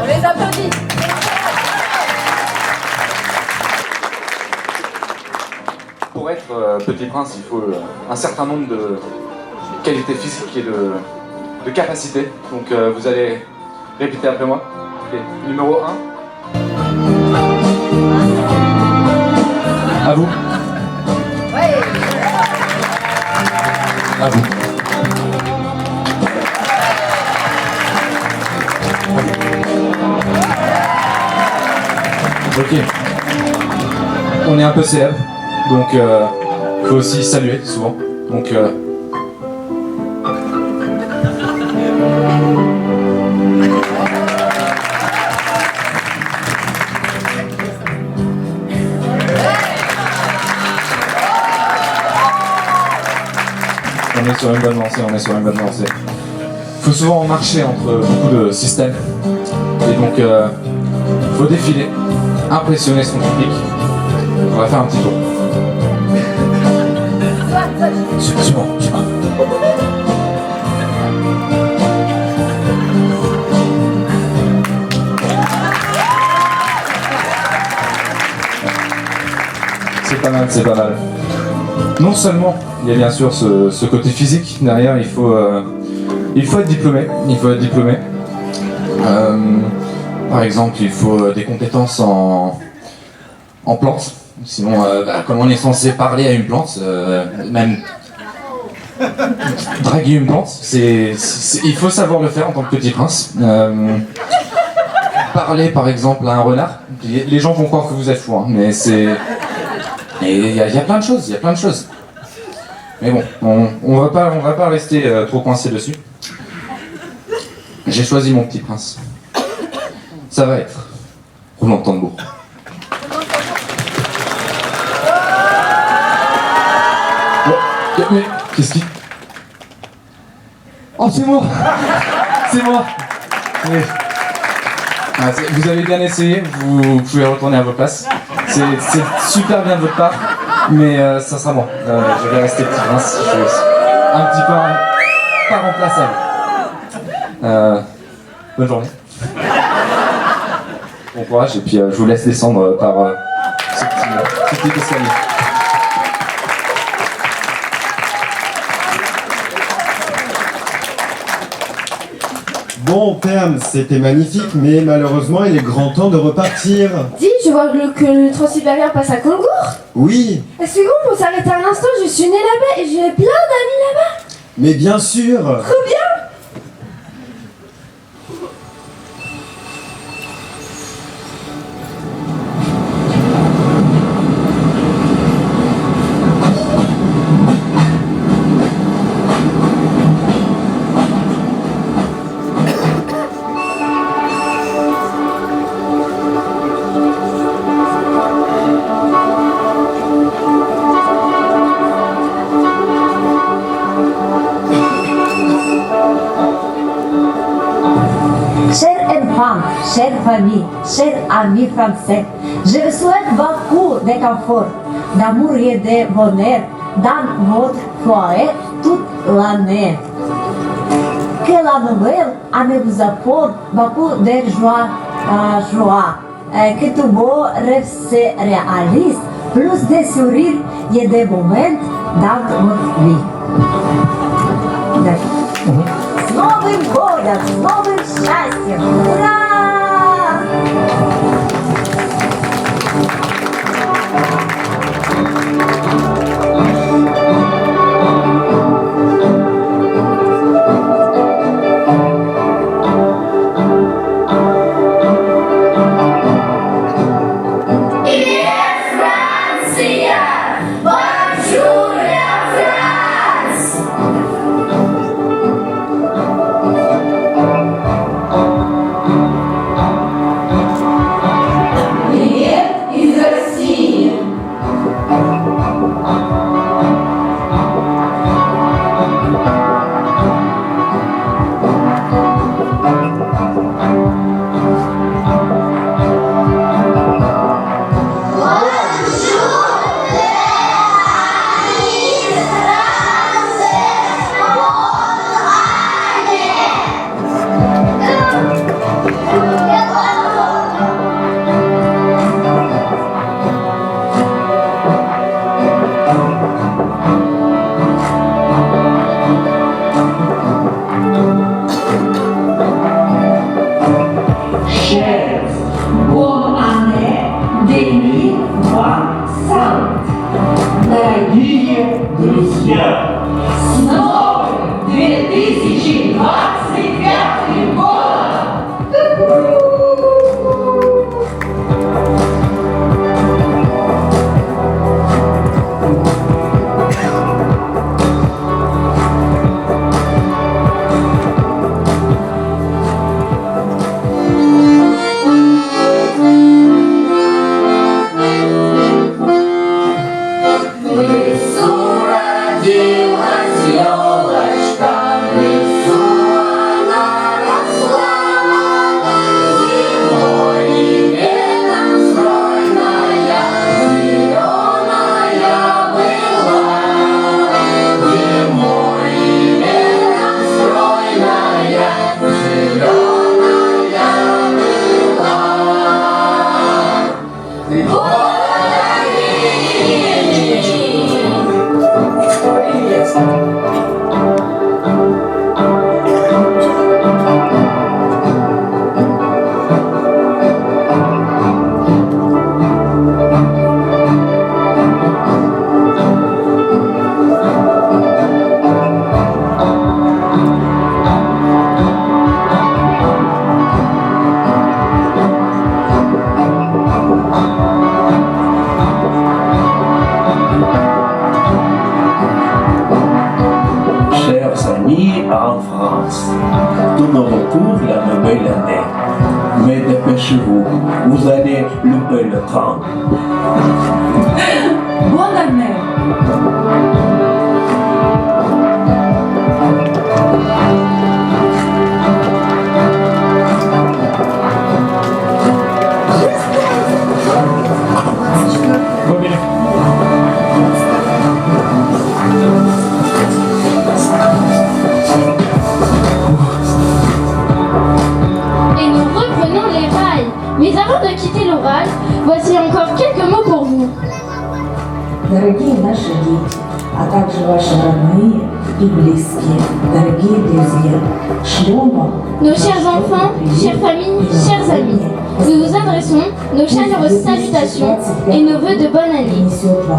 On les applaudit. Pour être Petit Prince, il faut un certain nombre de qualités physiques et de capacités. Donc vous allez répéter après moi. Okay. Numéro 1. À vous. Ouais. À vous. Ok. On est un peu célèbre, donc faut aussi saluer souvent. Donc on est sur une bonne lancée, Faut souvent marcher entre beaucoup de systèmes. Et donc, faut défiler, impressionner son public. On va faire un petit tour. C'est bon. C'est pas mal. Non seulement il y a bien sûr ce côté physique derrière, il faut être diplômé. Par exemple, il faut des compétences en plantes, Sinon, comment on est censé parler à une plante, même draguer une plante, il faut savoir le faire en tant que petit prince. Parler par exemple à un renard, les gens vont croire que vous êtes fou, hein, mais c'est... Et il y a plein de choses, Mais bon, on va pas rester trop coincé dessus. J'ai choisi mon petit prince. Ça va être roulement de tambour. Mais qu'est-ce qui... Oh, c'est moi. C'est moi. Mais... Ah, vous avez bien essayé, vous pouvez retourner à vos places. C'est super bien de votre part, mais ça sera moi. Je vais rester petit prince, je suis un petit peu pas remplaçable. Bonne journée. Bon courage, et puis je vous laisse descendre par ce petit escalier. Bon, Perm, c'était magnifique, mais malheureusement, il est grand temps de repartir. Dis, je vois que le Transsibérien passe à Concours. Oui, Est-ce qu'on peut s'arrêter un instant? Je suis née là-bas et j'ai plein d'amis là-bas. mais bien sûr. Trop bien. Chère famille, chers amis français, je vous souhaite beaucoup de confort, d'amour et de bonheur dans votre foyer toute l'année. Que la nouvelle année vous apporte beaucoup de joie, que tous vos rêves se réalisent, plus de sourires et de moments dans votre vie. С Новым годом, с новым счастьем! Ура! Дорогие друзья, с новым 2025 годом! В лесу родилась chez vous. Vous allez louper le train. Bonne année. Et nous reprenons les rails. Mais avant de quitter l'oral, voici encore quelques mots pour vous. Дорогие наши дети, а также ваши родные и близкие, дорогие друзья, шлем вам Nos chers enfants, chères familles, chers amis, nous vous adressons nos chaleureuses salutations et nos vœux de bonne année.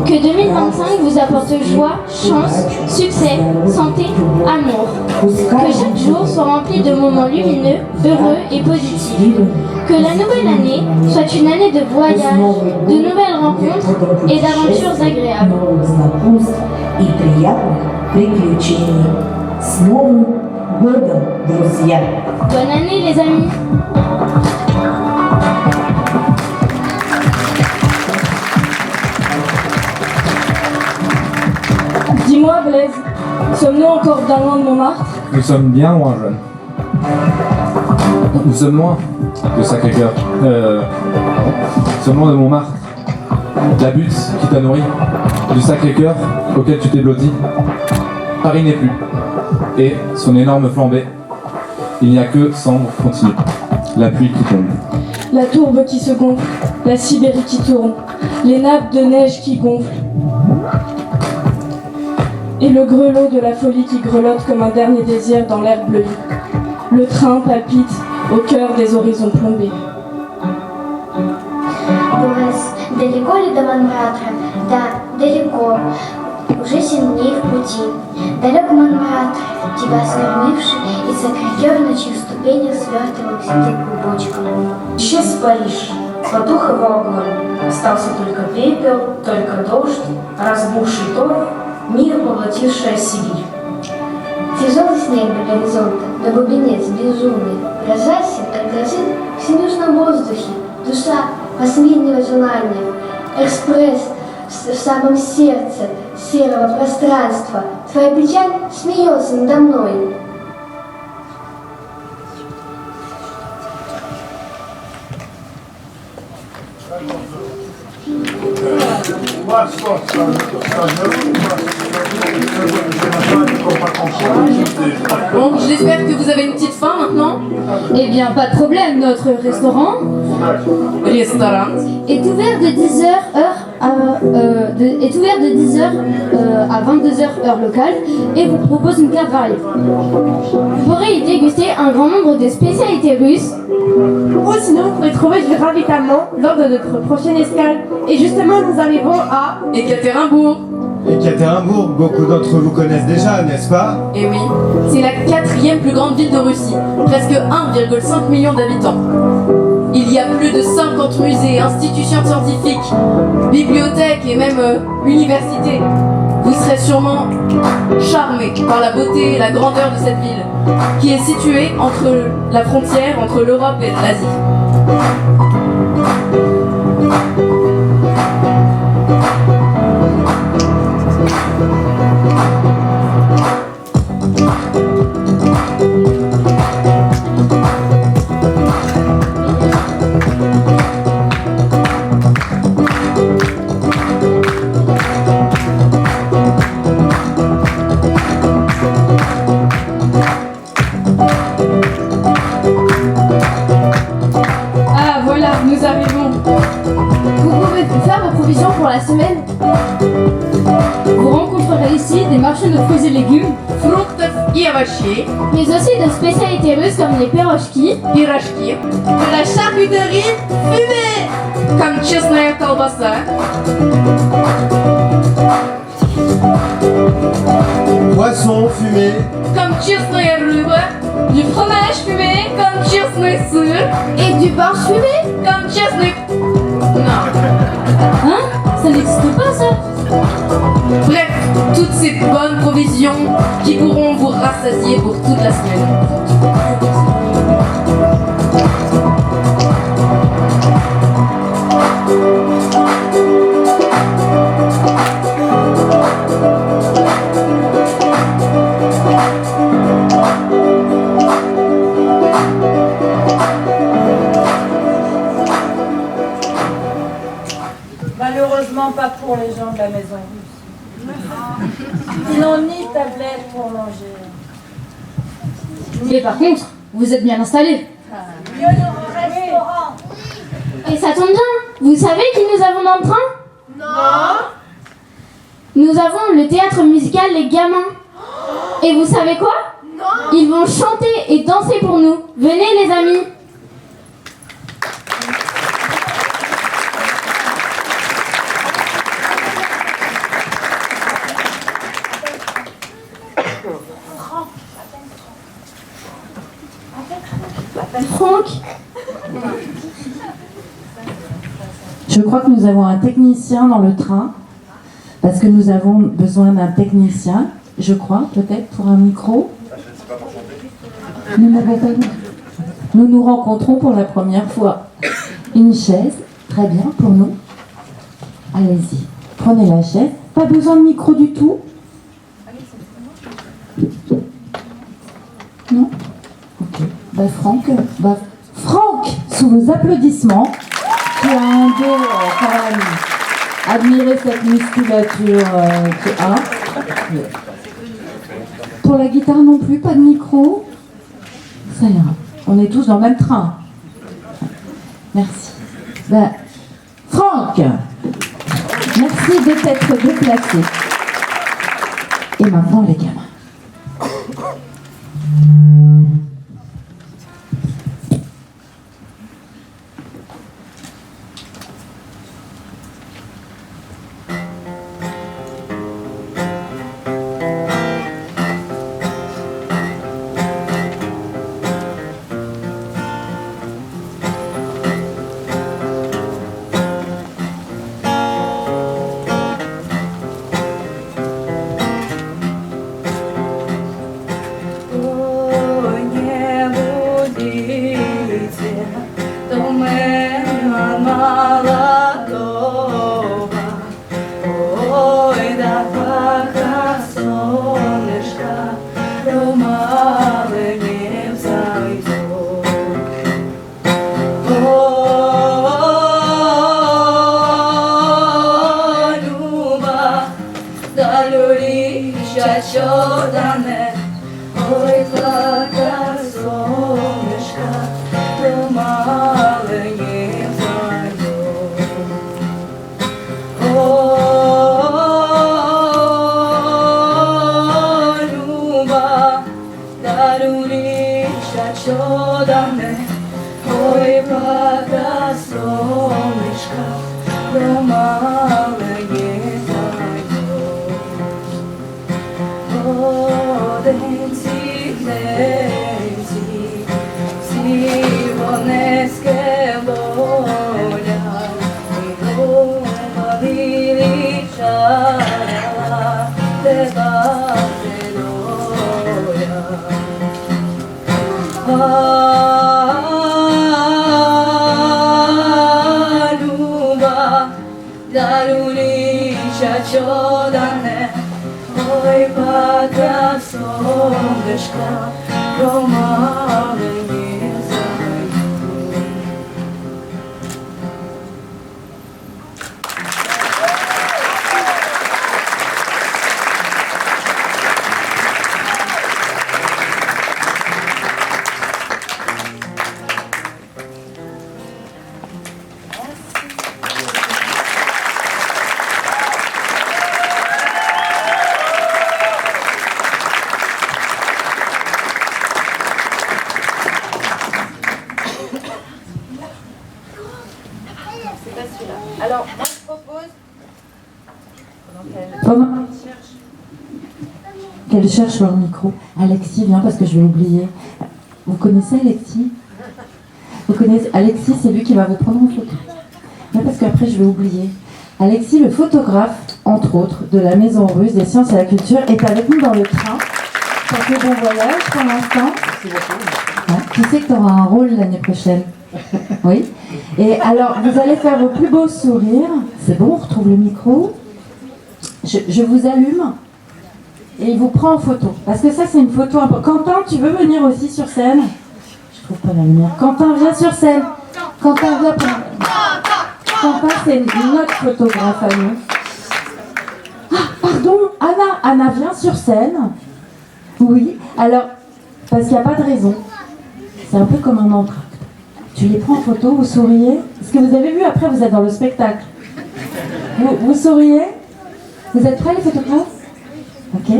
Que 2025 vous apporte joie, chance, succès, santé, amour. Que chaque jour soit rempli de moments lumineux, heureux et positifs. Que la nouvelle année soit une année de voyages, de nouvelles rencontres et d'aventures agréables. новых знакомств и приятных приключений. С Новым годом, друзья! Bonne année les amis! Dis-moi, Blaise, sommes-nous encore bien loin de Montmartre? Nous sommes bien loin, jeune. Nous sommes loin de Sacré-Cœur. Nous sommes loin de Montmartre. La butte qui t'a nourri. Du Sacré-Cœur auquel tu t'es blotti. Paris n'est plus. Et son énorme flambée. Il n'y a que cendre continue. La pluie qui tombe. La tourbe qui se gonfle, la Sibérie qui tourne, les nappes de neige qui gonflent. Et le grelot de la folie qui grelotte comme un dernier désir dans l'air bleu. Le train palpite au cœur des horizons plombés. Блэз, далеко ли до Монмартра? Да, далеко. Уже темнеет в пути. Далек Монмартр, тебя скормивший, и Сакрé-Кёр на чьих ступенях свертывался ты клубочком. Исчез Париж, потух его огонь. Остался только пепел, только дождь, разбухший торф, мир поглотившая Сибирь. Тяжелый снег до горизонта, до бубенец безумный. Грозася, как грозит в всемирном воздухе. Душа последнего желания. Экспресс в самом сердце серого пространства. Твоя печаль смеется надо мной. Bon, j'espère que vous avez une petite faim maintenant. Eh bien, pas de problème, notre restaurant est ouvert de 10h à 22h heure locale et vous propose une carte variée. Vous pourrez y déguster un grand nombre de spécialités russes. Ou sinon, vous pourrez trouver du ravitaillement lors de notre prochaine escale. Et justement, nous arrivons à Ekaterinbourg. Ekaterinbourg, beaucoup d'entre vous connaissent déjà, n'est-ce pas? Et oui, c'est la 4e plus grande ville de Russie, presque 1,5 million d'habitants. Il y a plus de 50 musées, institutions scientifiques, bibliothèques et même universités. Vous serez sûrement charmés par la beauté et la grandeur de cette ville, qui est située entre la frontière entre l'Europe et l'Asie. Ah voilà, nous arrivons. Vous pouvez faire vos provisions pour la semaine. Vous rencontrerez ici des marchés de fruits et légumes, mais aussi de spécialités russes comme les pirochki, de la charcuterie fumée, comme честная колбаса, Poisson fumé, comme честная рыба, du fromage fumé, comme честный сыр, et du beurre fumé. comme честный... Non. Hein? Ça n'existe pas ça? Bref, toutes ces bonnes provisions qui pourront vous rassasier pour toute la semaine. pour les gens de la maison russe. Ils n'ont ni tablette pour manger. Mais par contre, vous êtes bien installés. Il y a un restaurant. Et ça tombe bien. Vous savez qui nous avons dans le train? Non. Nous avons le théâtre musical Les Gamins. Et vous savez quoi? Non. Ils vont chanter et danser pour nous. Venez les amis. Franck. Je crois que nous avons un technicien dans le train, parce que nous avons besoin d'un technicien, je crois, peut-être pour un micro. Nous n'avons pas. Nous nous rencontrons pour la première fois. Une chaise, très bien pour nous. Allez-y, prenez la chaise. Pas besoin de micro du tout. Non? Ok. Franck, sous vos applaudissements, tu as un dos quand même. Admirez cette musculature que a. Pour la guitare non plus, pas de micro. Ça ira. On est tous dans le même train. Merci. Franck, merci de t'être déplacé. Et maintenant les gamins. Alors, moi je propose qu'elle cherche leur micro. Alexis, viens parce que je vais oublier. Vous connaissez Alexis? Vous connaissez Alexis, c'est lui qui va vous prendre en photo. Non, parce qu'après je vais oublier. Alexis, le photographe, entre autres, de la Maison Russe des Sciences et la Culture, est avec nous dans le train. Ça fait bon voyage pour l'instant. Tu sais que tu auras un rôle l'année prochaine. Oui. Et alors, vous allez faire vos plus beaux sourires. C'est bon, on retrouve le micro. Je vous allume et il vous prend en photo. Parce que ça, c'est une photo importante. Quentin, tu veux venir aussi sur scène? Je trouve pas la lumière. Quentin, viens sur scène. Quentin, viens. Quentin, c'est notre photographe à nous. Anna, viens sur scène. Oui, alors, parce qu'il n'y a pas de raison. C'est un peu comme un entracte. Tu les prends en photo, vous souriez. Ce que vous avez vu après, vous êtes dans le spectacle. Vous souriez. Vous êtes prêts les photographes? Ok.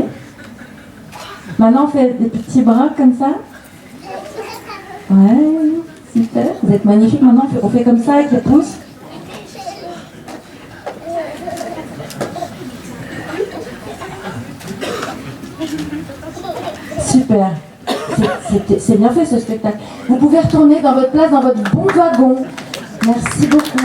Maintenant on fait des petits bras comme ça. Ouais, super. Vous êtes magnifiques. Maintenant on fait comme ça avec les pouces. Super. C'est bien fait ce spectacle. Vous pouvez retourner dans votre place, dans votre bon wagon. Merci beaucoup.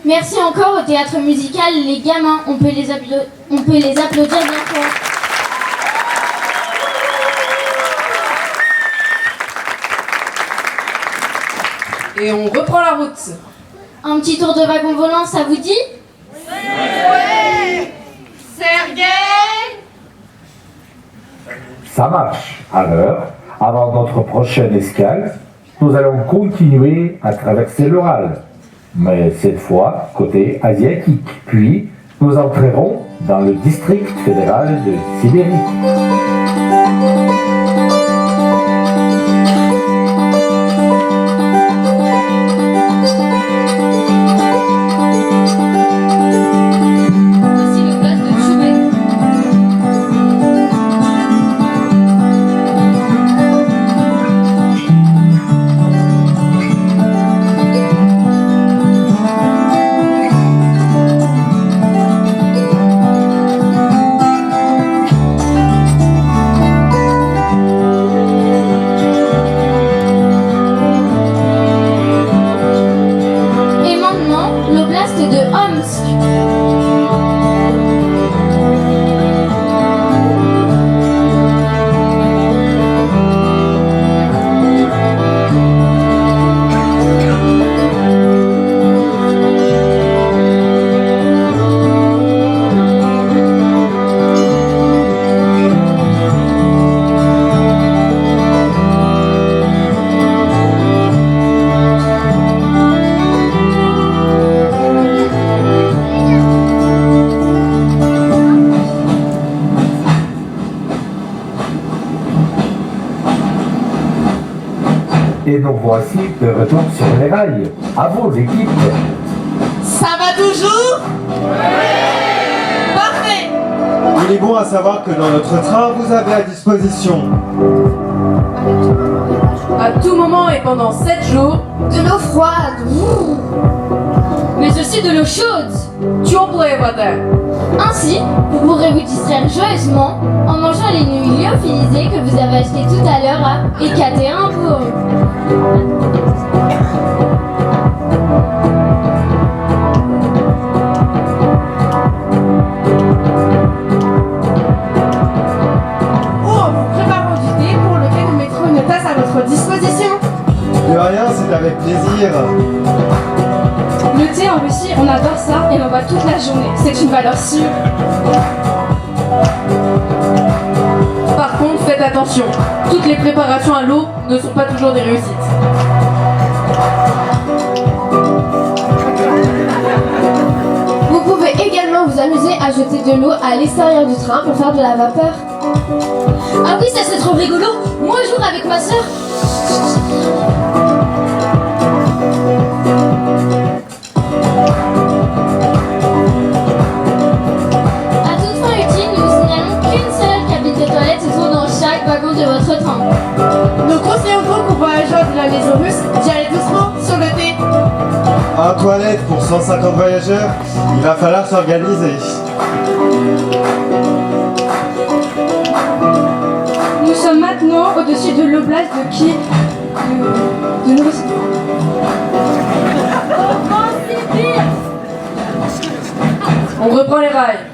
Merci encore au théâtre musical Les Gamins. On peut les applaudir bien fort. Et on reprend la route. Un petit tour de wagon volant, ça vous dit? Oui. Sergueï. Ça marche. Alors, avant notre prochaine escale, nous allons continuer à traverser l'Oral. Mais cette fois, côté asiatique. Puis, nous entrerons dans le district fédéral de Sibérie. Et nous voici de retour sur les rails. À vos équipes. Ça va toujours? Parfait. Il est bon à savoir que dans notre train, vous avez à disposition à tout moment et pendant 7 jours, de l'eau froide, mais aussi de l'eau chaude. Ainsi, vous pourrez vous distraire joyeusement en mangeant les nouilles lyophilisées que vous avez achetées tout à l'heure à Ekaterinbourg. Oh, nous préparons du thé pour lequel nous mettrons une tasse à votre disposition. De rien, c'est avec plaisir. Le thé en Russie, on adore ça et on boit toute la journée. C'est une valeur sûre. Par contre, faites attention. Toutes les préparations à l'eau ne sont pas toujours des réussites. Vous pouvez également vous amuser à jeter de l'eau à l'extérieur du train pour faire de la vapeur. Ah oui, ça c'est trop rigolo. Moi, je joue avec ma sœur. À toute fin utile, nous vous signalons qu'une seule cabine de toilette se trouve dans chaque wagon de votre train. Nous conseillons donc aux voyageurs de la maison russe d'y aller doucement sur le thé. Un toilette pour 150 voyageurs, il va falloir s'organiser. Nous sommes maintenant au-dessus de l'oblast de Kiev, de Novosibirsk. On reprend les rails.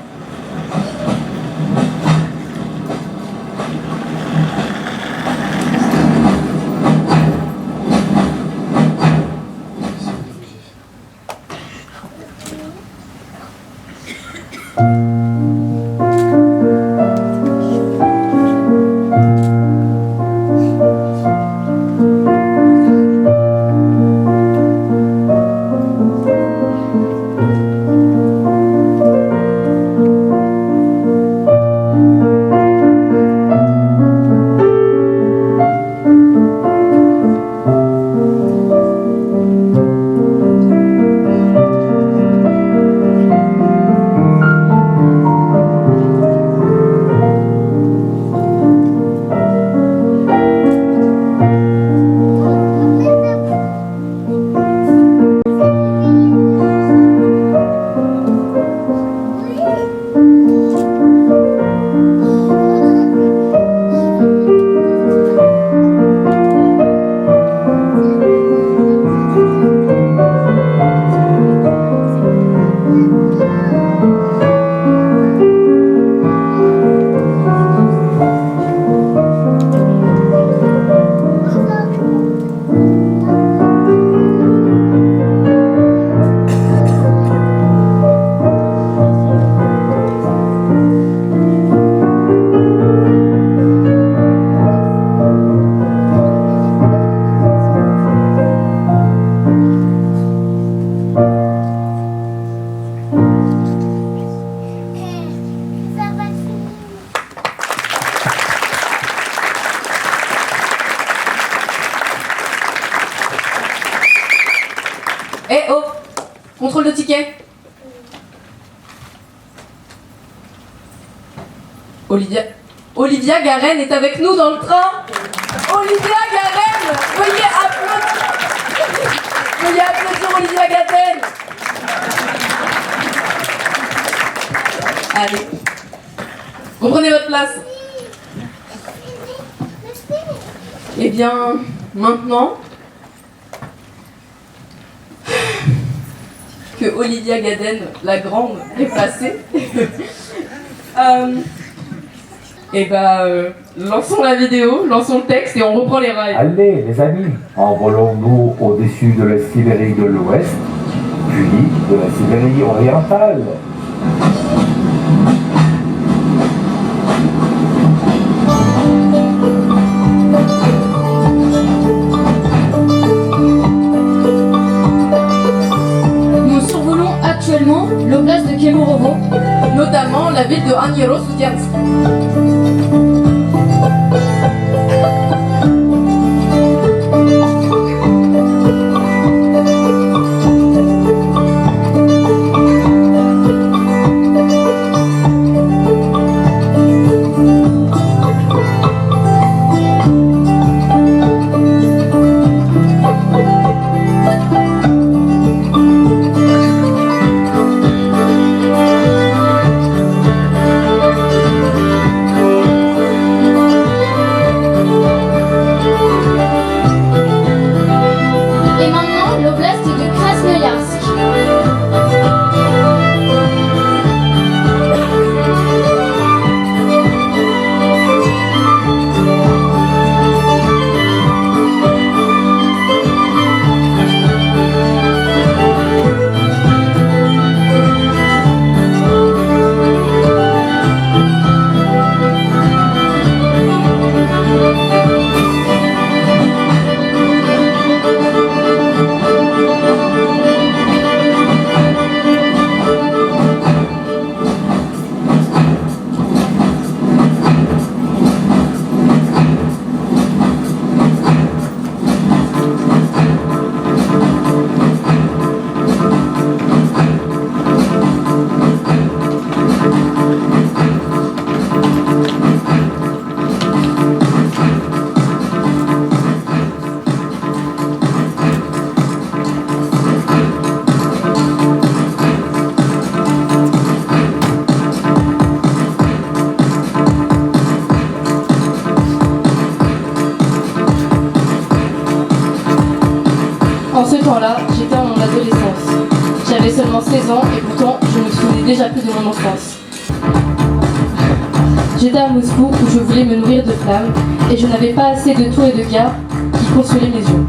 contrôle de ticket. Olivia Garenne est avec nous dans le train. Olivia Garenne, veuillez applaudir Olivia Garenne. Allez, vous prenez votre place. Eh bien, maintenant que Olivia Garenne, la grande, est placée, lançons la vidéo, lançons le texte et on reprend les rails. Allez, les amis, envolons-nous au-dessus de la Sibérie de l'Ouest, puis de la Sibérie orientale. Nous survolons actuellement l'oblast de Kemorovo, notamment la ville de Anierosutiansk. En ce temps-là, j'étais en adolescence. J'avais seulement 16 ans et pourtant je me souvenais déjà plus de mon enfance. J'étais à Moscou où je voulais me nourrir de flammes et je n'avais pas assez de tours et de gares qui consolaient mes yeux.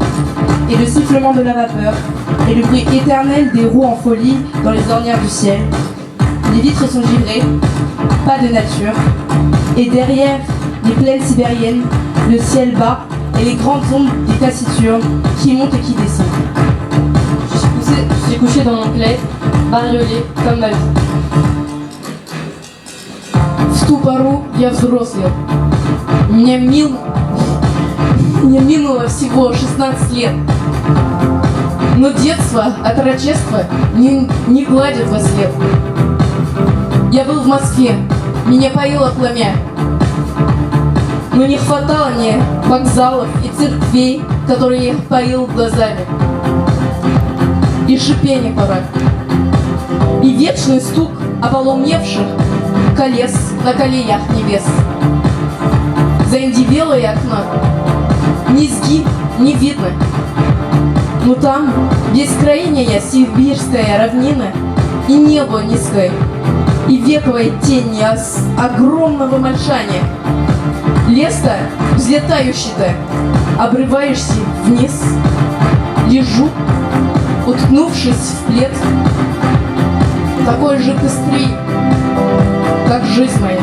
Et le sifflement de la vapeur, et le bruit éternel des roues en folie dans les ornières du ciel. Les vitres sont givrées, pas de nature. Et derrière les plaines sibériennes, le ciel bas et les grandes ombres des taciturnes qui montent et qui descendent. J'ai couché dans mon plaid, bariolé comme ma vie. В ту пору я взрослел. Мне минуло всего 16 лет. Но детство, отрочество не гладит во след. Я был в Москве, меня поило пламя. Но не хватало мне вокзалов и церквей, которые я парил глазами. И шипение пора. И вечный стук ополумневших колес на колеях небес. Заиндивелое окно, низги не видно. Но там бескрайняя сибирская равнина и небо низкое, и вековая тень огромного мольчания. Лес-то, взлетающий-то, обрываешься вниз. Лежу, уткнувшись в плед, такой же пестрый, как жизнь моя.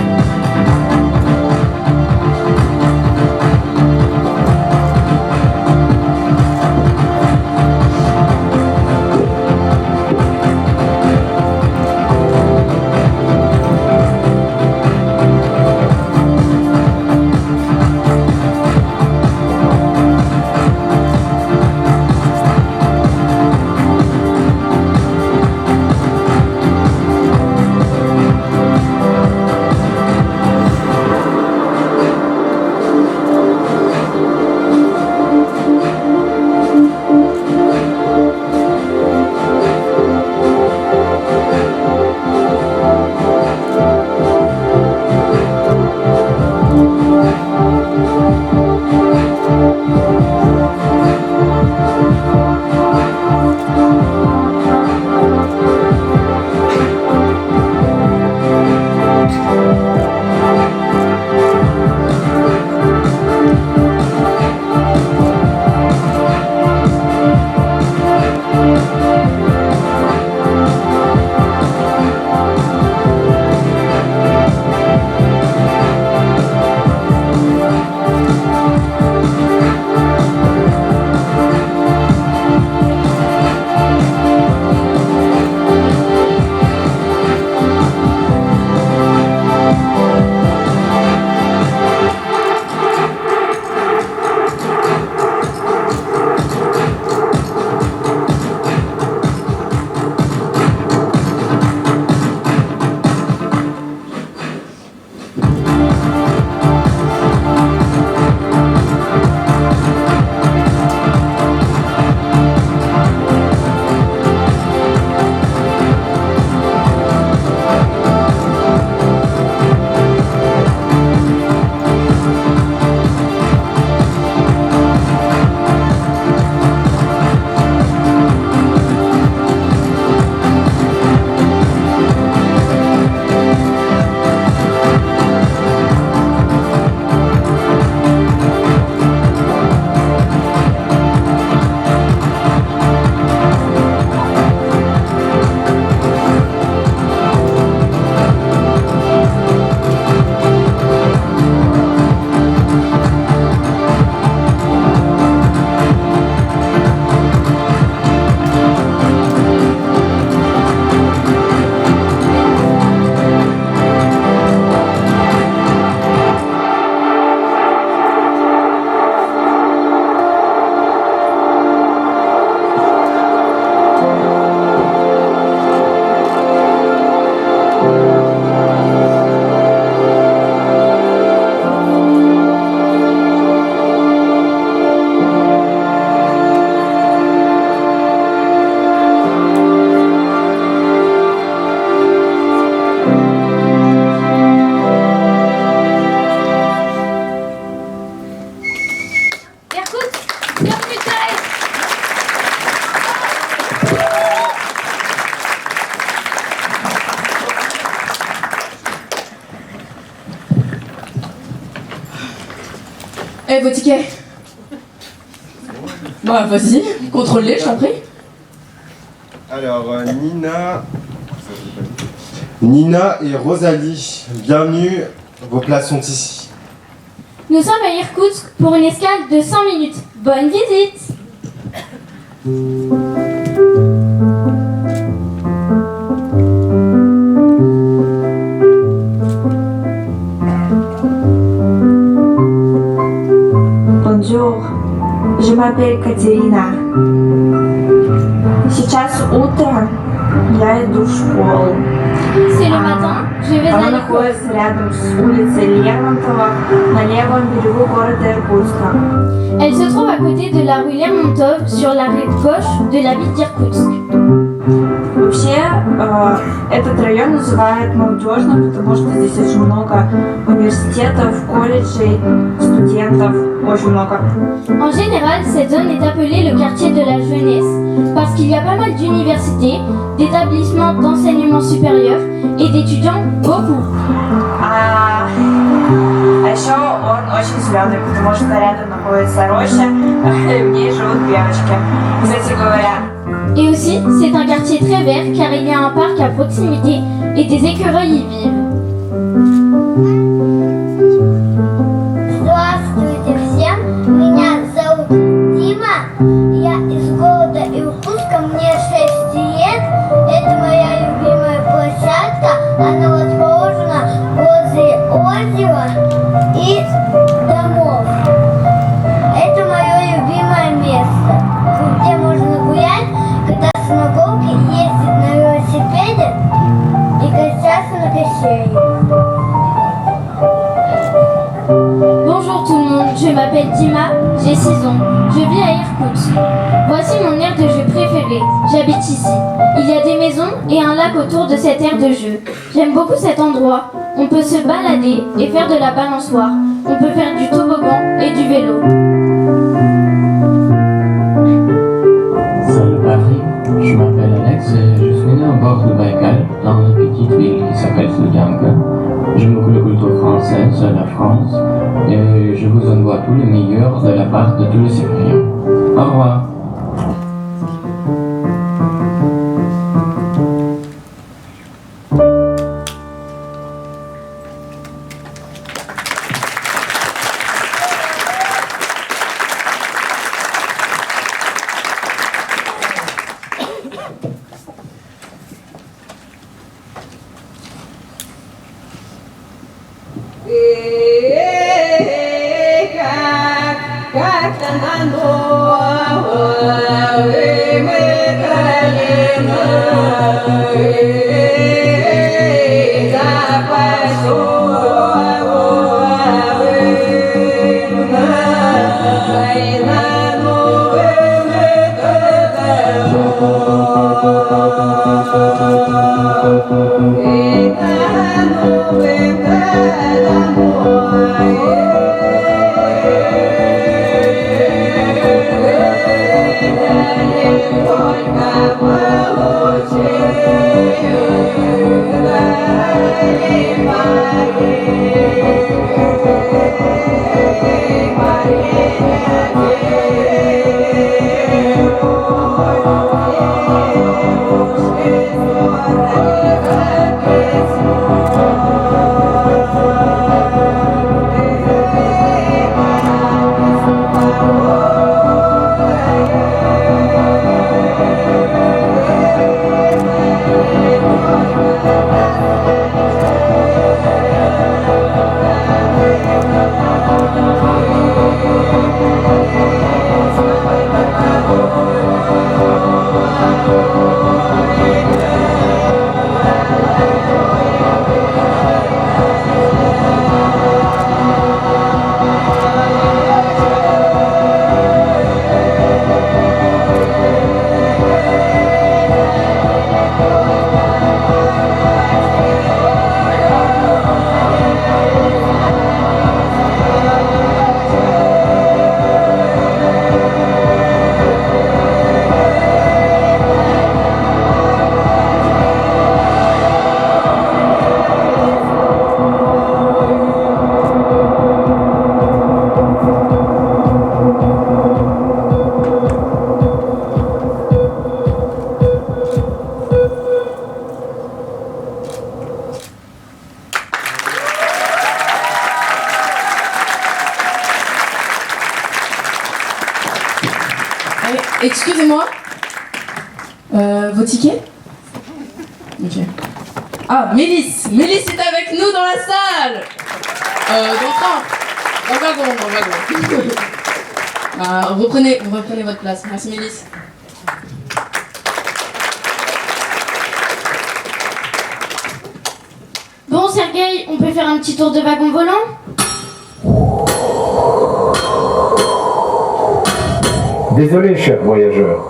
Eh, vos tickets. Bah, vas-y, contrôle-les, je t'en prie. Alors, Nina et Rosalie, bienvenue, vos places sont ici. Nous sommes à Irkoutsk pour une escale de 100 minutes. Bonne visite! Bonjour, je m'appelle Катерина. Сейчас утро, я иду в школу. C'est le matin, je vais à Она l'école. находится рядом с улицей Лермонтова на левом берегу города Иркутска. Elle se trouve à côté de la rue Lermontov, sur la rive gauche de la ville d'Irkoutsk. Вообще, этот район называют молодежным, потому что здесь очень много университетов, колледжей, студентов, очень много. En général, cette zone est appelée le quartier de la jeunesse parce qu'il y a pas mal d'universités, d'établissements d'enseignement supérieur et d'étudiants beaucoup. А еще он очень зеленый, потому что рядом находится роща, и в ней живут девочки. Кстати говоря, Et aussi, c'est un quartier très vert car il y a un parc à proximité et des écureuils y vivent. Здравствуйте всем, меня зовут Дима, я из города Иркутска, мне 6 лет, это моя любимая площадка, она расположена возле озера и домов. Это мое любимое место, где можно гулять, кататься на горке, ездить на велосипеде и качаться на качели. Bonjour tout le monde, je m'appelle Dima, j'ai 6 ans, je vis à Irkoutsk. Voici mon aire de jeu préférée, j'habite ici. Il y a des maisons et un lac autour de cette aire de jeu. J'aime beaucoup cet endroit, on peut se balader et faire de la balançoire. On peut faire du toboggan et du vélo. Salut Patrick, je m'appelle Alex et je suis né au bord du Baïkal, dans une petite ville qui s'appelle Soudianka. J'aime beaucoup la culture française, la France, et je vous envoie tout le meilleur de la part de tous les citoyens. Au revoir. Excusez-moi. Vos tickets? Ok. Ah, Mélisse. Mélisse est avec nous dans la salle. Dans le train. Dans le wagon. Vous reprenez votre place. Merci Mélisse. Bon, Sergueï, on peut faire un petit tour de wagon volant? Désolé, chers voyageurs,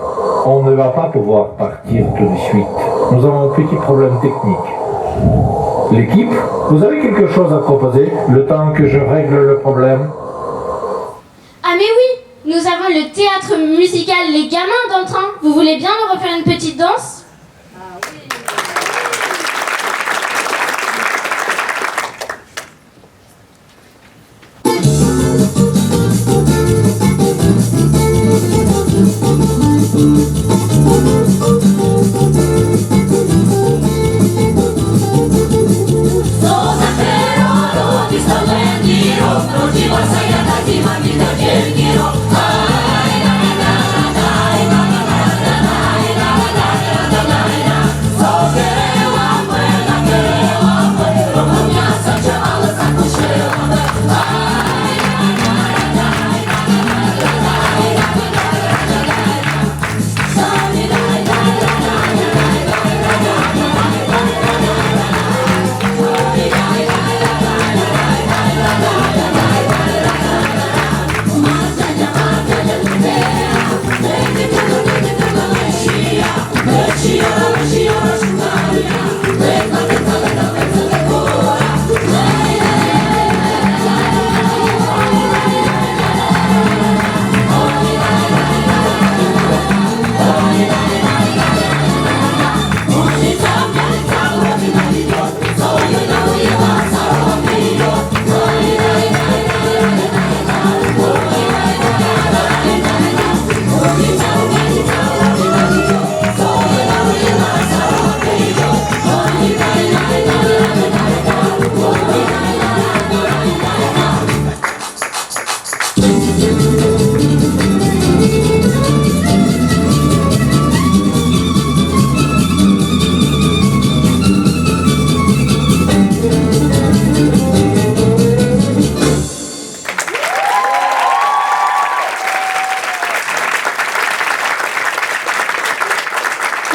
on ne va pas pouvoir partir tout de suite. Nous avons un petit problème technique. L'équipe, vous avez quelque chose à proposer le temps que je règle le problème? Ah mais oui, nous avons le théâtre musical Les Gamins dans le train. Vous voulez bien nous refaire une petite danse?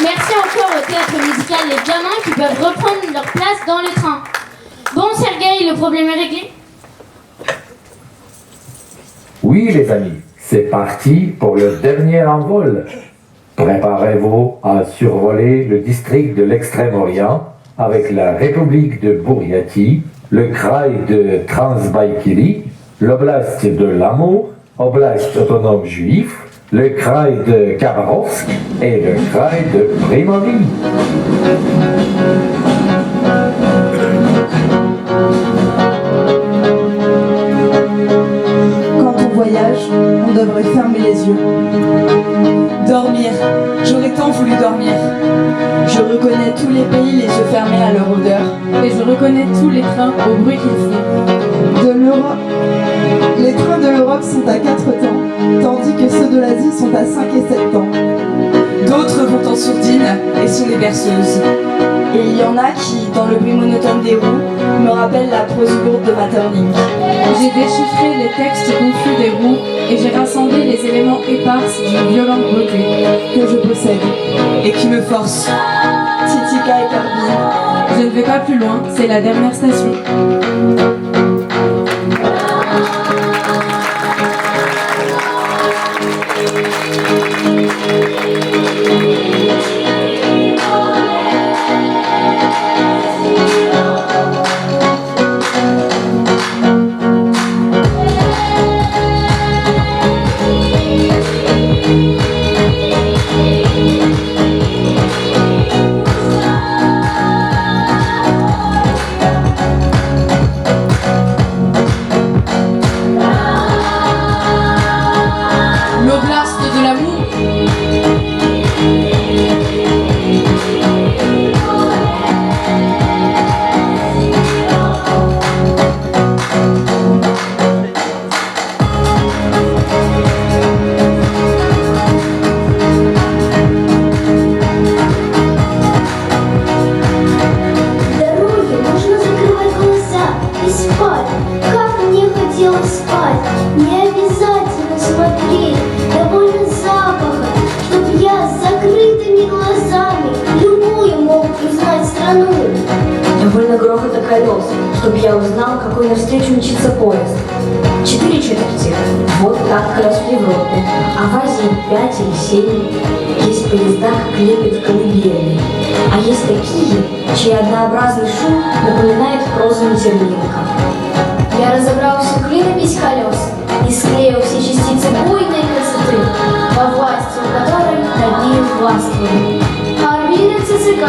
Merci encore au théâtre musical Les Gamins qui peuvent reprendre leur place dans le train. Bon, Sergueï, le problème est réglé? Oui, les amis, c'est parti pour le dernier envol. Préparez-vous à survoler le district de l'Extrême-Orient avec la République de Bouriatie, le Kraï de Transbaïkali, l'Oblast de l'Amour, Oblast autonome juif, le Kraï de Khabarovsk et le Kraï de Primorie. Quand on voyage, on devrait fermer les yeux. Dormir. J'aurais tant voulu dormir. Je reconnais tous les pays les yeux fermés à leur odeur. Et je reconnais tous les trains au bruit qu'ils font. De l'Europe. Les trains de l'Europe sont à 4 temps, tandis que ceux de l'Asie sont à 5 et 7 temps. D'autres vont en sourdine et sont des berceuses. Et il y en a qui, dans le bruit monotone des roues, me rappellent la prose lourde de Maeterlinck. J'ai déchiffré les textes confus des roues et j'ai rassemblé les éléments épars d'une violente beauté que je possède et qui me force. Titika et Carbine. Je ne vais pas plus loin, c'est la dernière station. Стартанули. Довольно грохота колес, чтоб я узнал, какой навстречу мчится поезд. 4 четверти. Вот так как раз в Европе. А в Азии 5 или 7. Есть поезда, как лепит колыбельный. А есть такие, чей однообразный шум напоминает прозу Метерлинка. Я разобрал всю клинопись колес и склеил все частицы буйной красоты, во власти у которой такие властвуют. Арбины ЦЦК.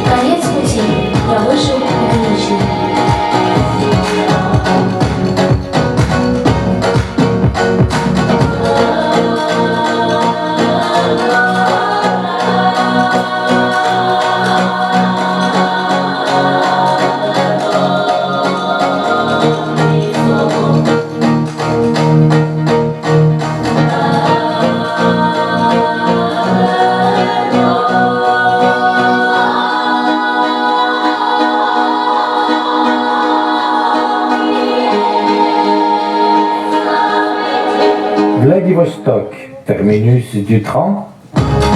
Конец пути. Я вышел на конечный. Владивосток, терминус du train.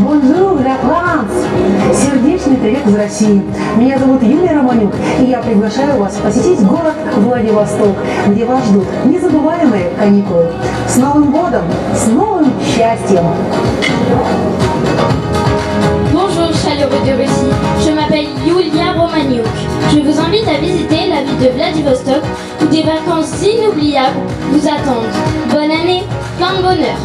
Бонжур, ля Франс! Сердечный привет из России. Меня зовут Юлия Романюк, и я приглашаю вас посетить город Владивосток, где вас ждут незабываемые каникулы. С Новым годом! С новым счастьем! Bonjour chaleureux de Russie, je m'appelle Yulia Romaniuk. Je vous invite à visiter la ville de Vladivostok où des vacances inoubliables vous attendent. Bonne année, plein de bonheur.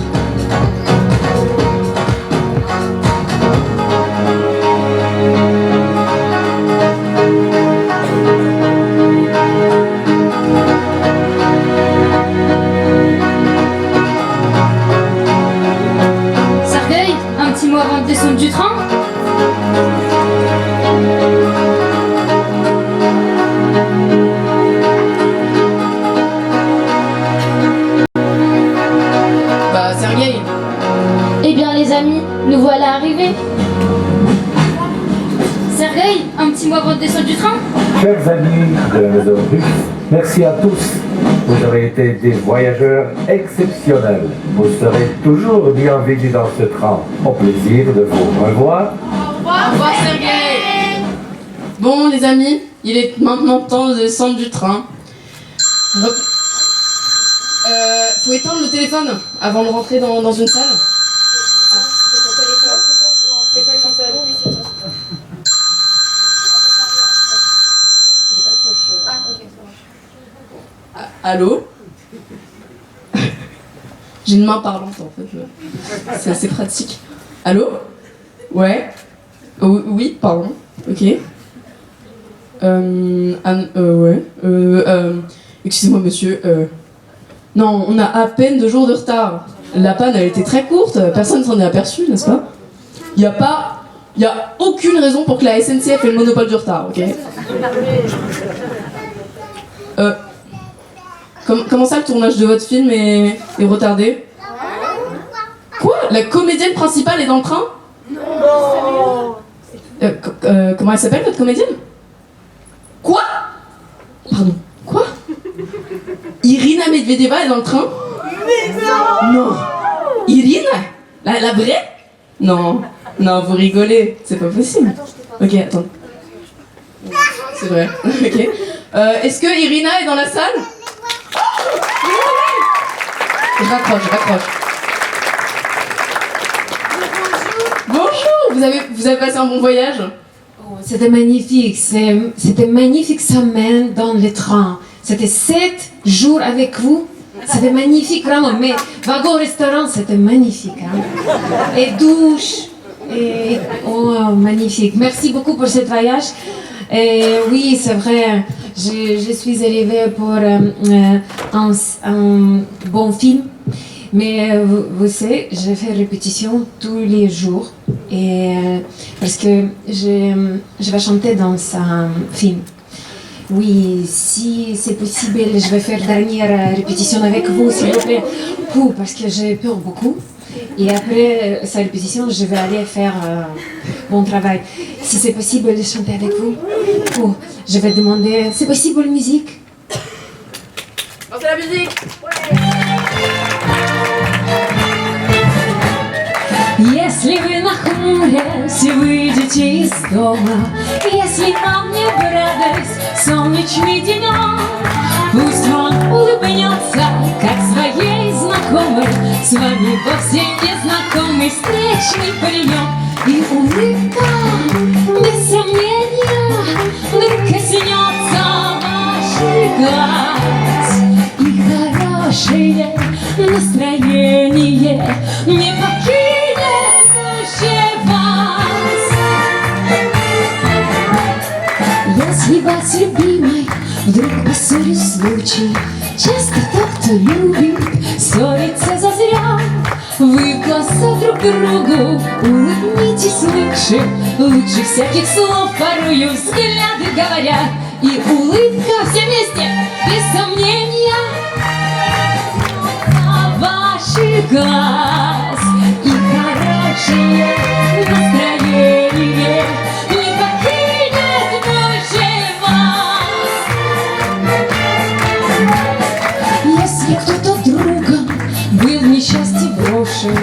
Sergueï, un petit mot avant de descendre du train? Bah, Sergueï. Eh bien les amis, nous voilà arrivés. Sergueï, un petit mot avant de descendre du train? Chers amis de la maison russe, merci à tous. Vous avez été des voyageurs exceptionnels. Vous serez toujours bienvenus dans ce train. Au plaisir de vous revoir. Au revoir Sergueï. Bon les amis, il est maintenant temps de descendre du train. Faut éteindre le téléphone avant de rentrer dans une salle. Allô? J'ai une main parlante en fait, c'est assez pratique. Allô? Ouais? Oui, pardon, ok. Ouais. Excusez-moi monsieur, non, on a à peine 2 jours de retard. La panne elle était très courte, personne s'en est aperçu, n'est-ce pas? Il y a aucune raison pour que la SNCF ait le monopole du retard, ok? Comment ça, le tournage de votre film est retardé? Quoi? La comédienne principale est dans le train? Non. Comment elle s'appelle, votre comédienne? Quoi? Pardon, quoi? Irina Medvedeva est dans le train? Mais non! Non! Irina? La vraie? Non, non, vous rigolez, c'est pas possible. Ok, attends. C'est vrai, ok. Est-ce que Irina est dans la salle? Je raccroche. Bonjour, vous avez passé un bon voyage? Oh, c'était magnifique, c'était magnifique semaine dans le train. C'était 7 jours avec vous. C'était magnifique vraiment, mais wagon-restaurant, c'était magnifique. Hein? Et douche, et oh, magnifique. Merci beaucoup pour ce voyage. Et oui, c'est vrai, je suis arrivée pour un bon film. Mais vous savez, je fais répétition tous les jours et parce que je vais chanter dans un film. Oui, si c'est possible, je vais faire dernière répétition avec vous, s'il vous plaît. Parce que j'ai peur beaucoup. Et après sa répétition, je vais aller faire mon travail. Si c'est possible de chanter avec vous, je vais demander, c'est possible la musique? Lancez la musique! Если вы нахмурясь Если выйдете из дома, если нам не в радость солнечный денек, пусть он улыбнется, как своей знакомой, с вами вовсе незнакомый встречный паренек. И улыбка, без сомнения, вдруг коснется ваших глаз. И хорошее настроение не покинет больше вас. Если вас, любимой, вдруг поссорит случай, часто тот, кто любит, ссорится зазря. Вы в глаза друг другу улыбнитесь лучше всяких слов порою взгляды говорят. И улыбка все вместе, без сомнения, на ваших глаз. И хорошее настроение не покинет больше вас. Если кто-то другом был в несчастье брошен,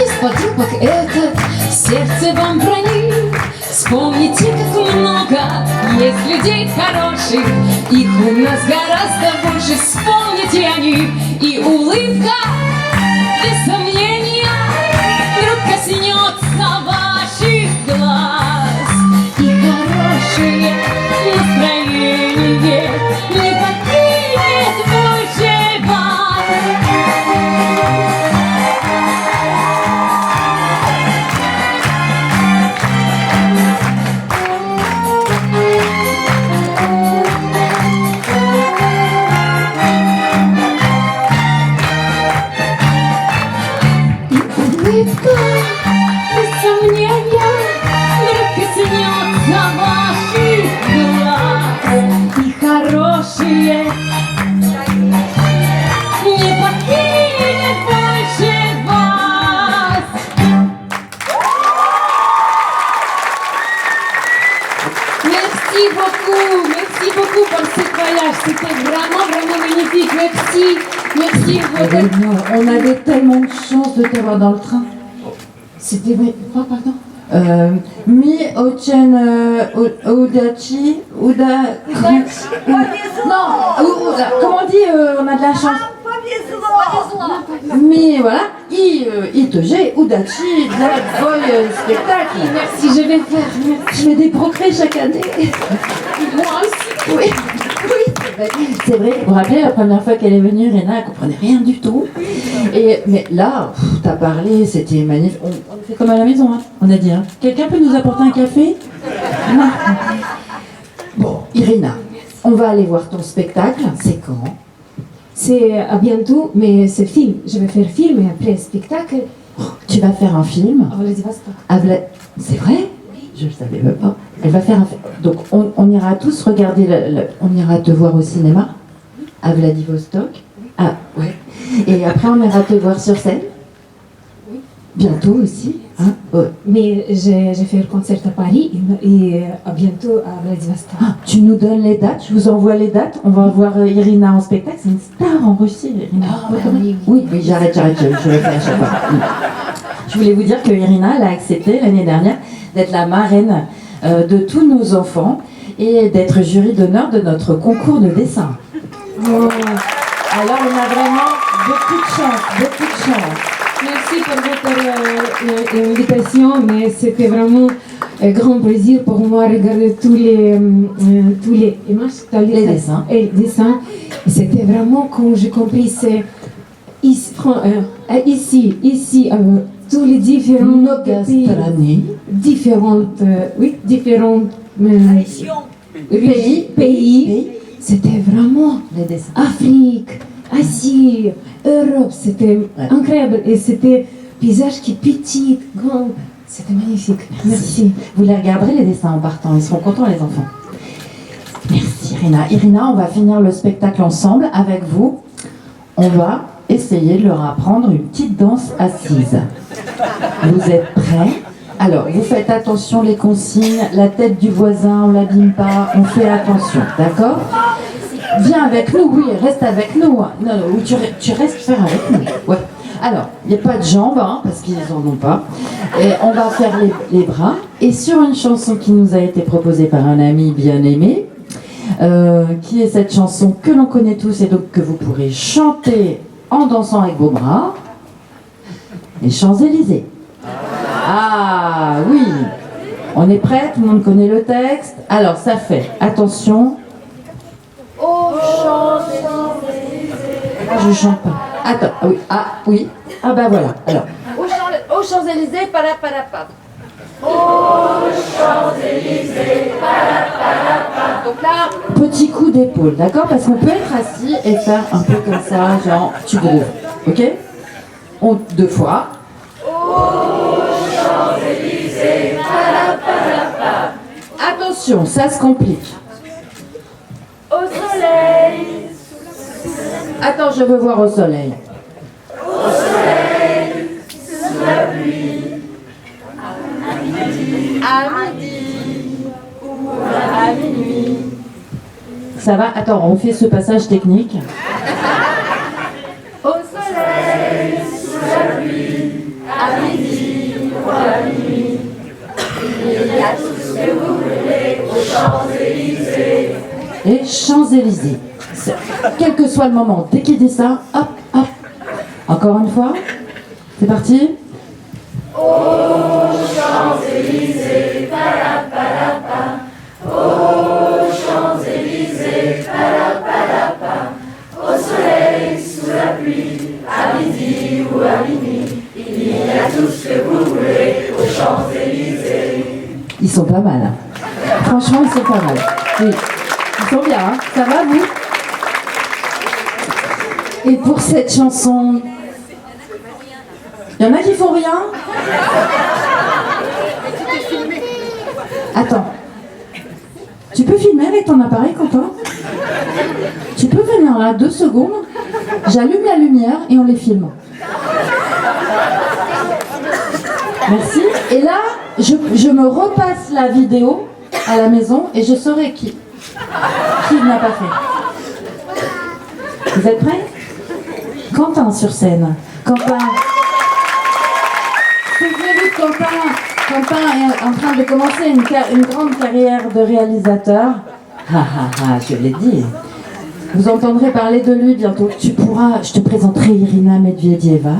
из подруг этот сердце вам бронит, вспомните, как много есть людей хороших, их у нас гораздо больше, вспомните о них. И улыбка, без сомнения, вдруг коснется ваших глаз. И хорошее настроение не покинет больше вас. Улыбка, без сомнения, вдруг коснется ваших глаз. И хорошее не покинет больше вас. Merci beaucoup pour ce voyage, c'était vraiment magnifique, merci. On avait tellement de chance de t'avoir dans le train. C'était quoi, pardon Mi Ochen Udachi Non, comment on dit on a de la chance. Mi, voilà, Itoge Udachi Black Boy spectacle. Merci, je vais faire. Je fais des progrès chaque année. Moi aussi. Oui. C'est vrai, vous vous rappelez la première fois qu'elle est venue, Réna, elle comprenait rien du tout. Mais là, t'as parlé, c'était magnifique. On fait comme à la maison, hein, on a dit. Hein. Quelqu'un peut nous apporter un café? Non. Bon, Irina, on va aller voir ton spectacle. C'est quand? C'est à bientôt, mais c'est film. Je vais faire film et après spectacle. Tu vas faire un film? À Vladivostok. C'est vrai? Je ne le savais même pas. Elle va faire un film. Donc on ira tous regarder, on ira te voir au cinéma à Vladivostok. Ah ouais. Et après on ira te voir sur scène. Oui. Bientôt aussi. Hein? Ouais. Mais j'ai fait un concert à Paris et à bientôt à Vladivostok. Ah, tu nous donnes les dates, je vous envoie les dates. On va voir Irina en spectacle. C'est une star en Russie, Irina. Oui, j'arrête, je le fais à chaque fois. Je voulais vous dire que Irina, elle a accepté l'année dernière d'être la marraine de tous nos enfants et d'être jury d'honneur de notre concours de dessin. Oh. Alors on a vraiment beaucoup de chance. Merci pour votre invitation, mais c'était vraiment un grand plaisir pour moi de regarder tous les images, les dessins. Et c'était vraiment, quand j'ai compris, c'est ici, tous les différents pays, différentes pays. C'était vraiment Afrique, Asie, Europe, c'était incroyable. Et c'était paysage qui petit, grand. C'était magnifique. Merci. Vous les regarderez les dessins en partant, ils seront contents les enfants. Merci Irina. Irina, on va finir le spectacle ensemble avec vous. On va essayer de leur apprendre une petite danse assise. Vous êtes prêts? Alors, vous faites attention les consignes, la tête du voisin, on l'abîme pas, on fait attention, d'accord? Viens avec nous, oui, reste avec nous. Non, tu restes faire avec nous. Ouais. Alors, il n'y a pas de jambes, hein, parce qu'ils n'en ont pas. Et on va faire les bras. Et sur une chanson qui nous a été proposée par un ami bien aimé, qui est cette chanson que l'on connaît tous et donc que vous pourrez chanter en dansant avec vos bras, les Champs-Élysées. Ah oui, on est prêt, tout le monde connaît le texte. Alors ça fait, attention. Aux Champs-Élysées. Je chante pas. Attends, oui, ah bah voilà, alors. Aux Champs-Élysées, parapapa. Aux Champs-Élysées. Donc là, petit coup d'épaule, d'accord? Parce qu'on peut être assis et faire un peu comme ça, genre, tu grooves, ok? Deux fois. Aux Champs-Élysées. Attention, ça se complique. Au soleil. Attends, je veux voir au soleil. Au soleil. Sous la pluie. À midi. Ou à minuit. Ça va? Attends, on fait ce passage technique. Au soleil, sous la pluie, à midi ou à minuit. Il y a tout ce que vous voulez aux Champs-Élysées. Et Champs-Élysées. Quel que soit le moment, dès qu'il dit ça, hop, hop. Encore une fois. C'est parti. Aux Champs-Élysées, palapalapa. Aux Champs-Élysées, palapalapa. Au soleil, sous la pluie, à midi ou à minuit. Il y a tout ce que vous voulez aux Champs-Élysées. Ils sont pas mal. Franchement, ils sont pas mal. Oui. Ils sont bien, hein? Ça va, vous? Et pour cette chanson, il y en a qui font rien? Attends. Tu peux filmer avec ton appareil, Quentin? Tu peux venir là, 2 secondes. J'allume la lumière et on les filme. Merci. Et là, je me repasse la vidéo à la maison et je saurai qui n'a pas fait. Vous êtes prêts? Quentin sur scène. Quentin. Souvenez-vous de Quentin. Quentin est en train de commencer une grande carrière de réalisateur. Je l'ai dit. Vous entendrez parler de lui bientôt. Je te présenterai Irina Medvedeva.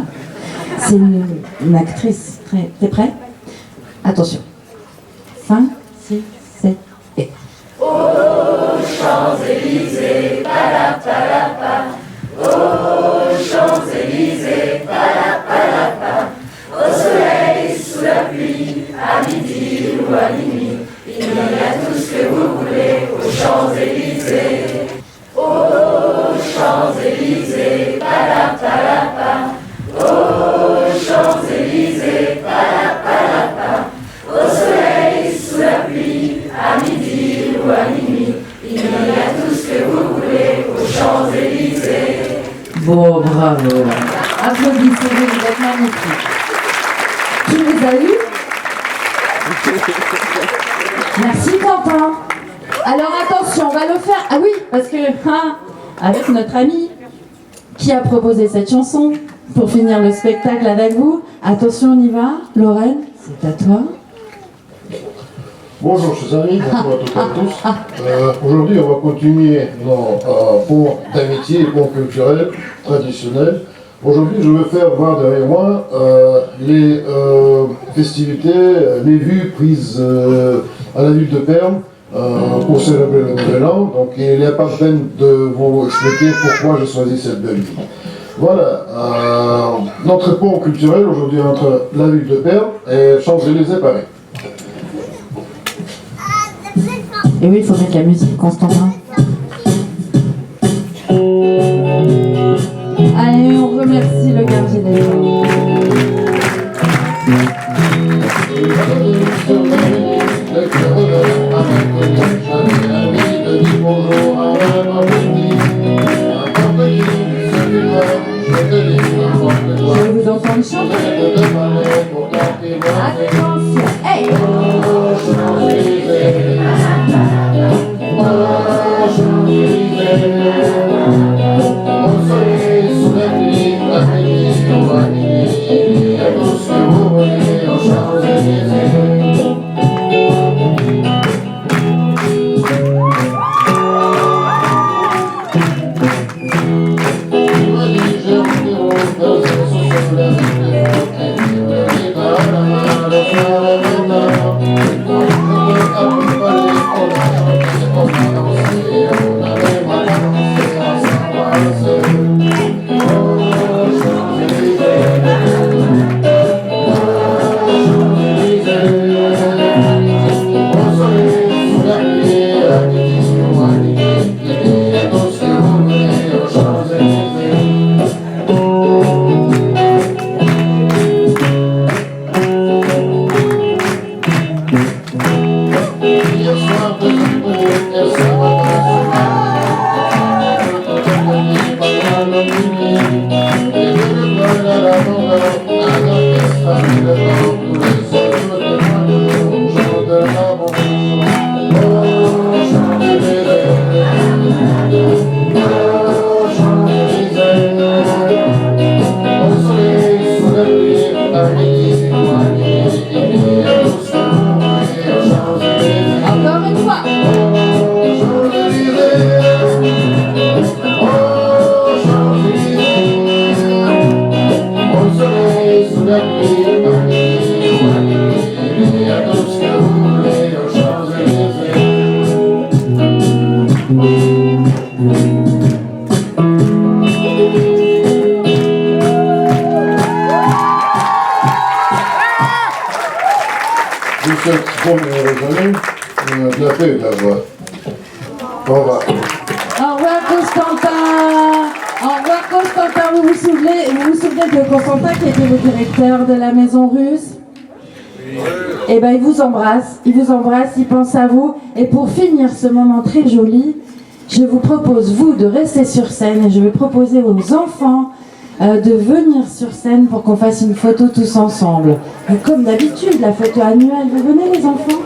C'est une actrice très... T'es prêt? Attention. 5, 6, 7 et... Aux Champs-Élysées, palapalapa. Aux Champs-Élysées, palapalapa. Au soleil, sous la pluie, à midi ou à minuit. Il y a tout ce que vous voulez aux Champs-Élysées. Aux Champs-Élysées, palapalapa. Aux Champs-Élysées, palapalapa. Au soleil, sous la pluie, à midi ou à minuit. Il y a tout ce que vous voulez aux Champs-Élysées. Bon, bravo. Applaudissez-vous, vous êtes magnifiques. Tu les as eus? Merci, Quentin. Alors attention, on va le faire. Ah oui, parce que avec notre ami qui a proposé cette chanson pour finir le spectacle avec vous. Attention, on y va. Lorraine, c'est à toi. Bonjour chers amis, bonjour à toutes et à tous. Aujourd'hui on va continuer nos ponts d'amitié et ponts culturels traditionnels. Aujourd'hui je vais faire voir derrière moi les festivités, les vues prises à la ville de Perm pour célébrer le Nouvel An. Donc il n'y a pas de peine de vous expliquer pourquoi j'ai choisi cette belle ville. Voilà, notre pont culturel aujourd'hui entre la ville de Perm et Champs-Élysées Paris. Et oui, il faudrait que la musique, Constantin. Allez, on remercie le gardien des Eaux. Je vais vous entendre chanter. Attention, hey! Au soleil, sous la pluie, à midi ou à minuit. De la paix, de la voix. Au revoir. Au revoir Constantin. Au revoir Constantin. Vous vous souvenez de Constantin qui était le directeur de la maison russe? Eh ben il vous embrasse, il pense à vous. Et pour finir ce moment très joli, je vous propose vous de rester sur scène et je vais proposer aux enfants de venir sur scène pour qu'on fasse une photo tous ensemble. Et comme d'habitude, la photo annuelle, vous venez les enfants?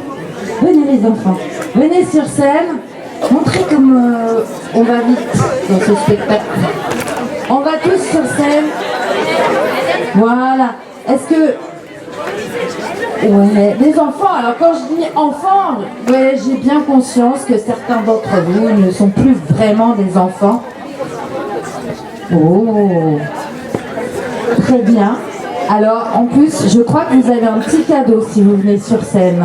Venez les enfants, venez sur scène, montrez comme on va vite dans ce spectacle. On va tous sur scène. Voilà. Est-ce que... Ouais, les enfants, alors quand je dis enfants, ouais, j'ai bien conscience que certains d'entre vous ne sont plus vraiment des enfants. Oh, très bien. Alors, en plus, je crois que vous avez un petit cadeau si vous venez sur scène.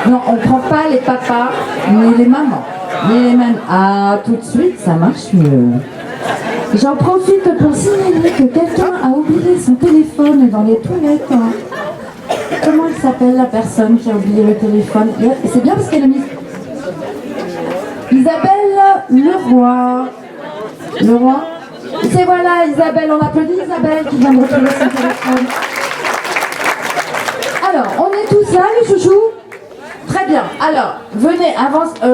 Non, on ne prend pas les papas, ni les mamans, ni les mamans. Ah, tout de suite, ça marche mieux. J'en profite pour signaler que quelqu'un a oublié son téléphone dans les toilettes. Comment il s'appelle la personne qui a oublié le téléphone? C'est bien parce qu'elle a mis... Isabelle Leroy. Leroy. C'est voilà, Isabelle, on applaudit Isabelle qui vient de retrouver son téléphone. Alors, on est tous là, les chouchous? Très bien. Alors, venez,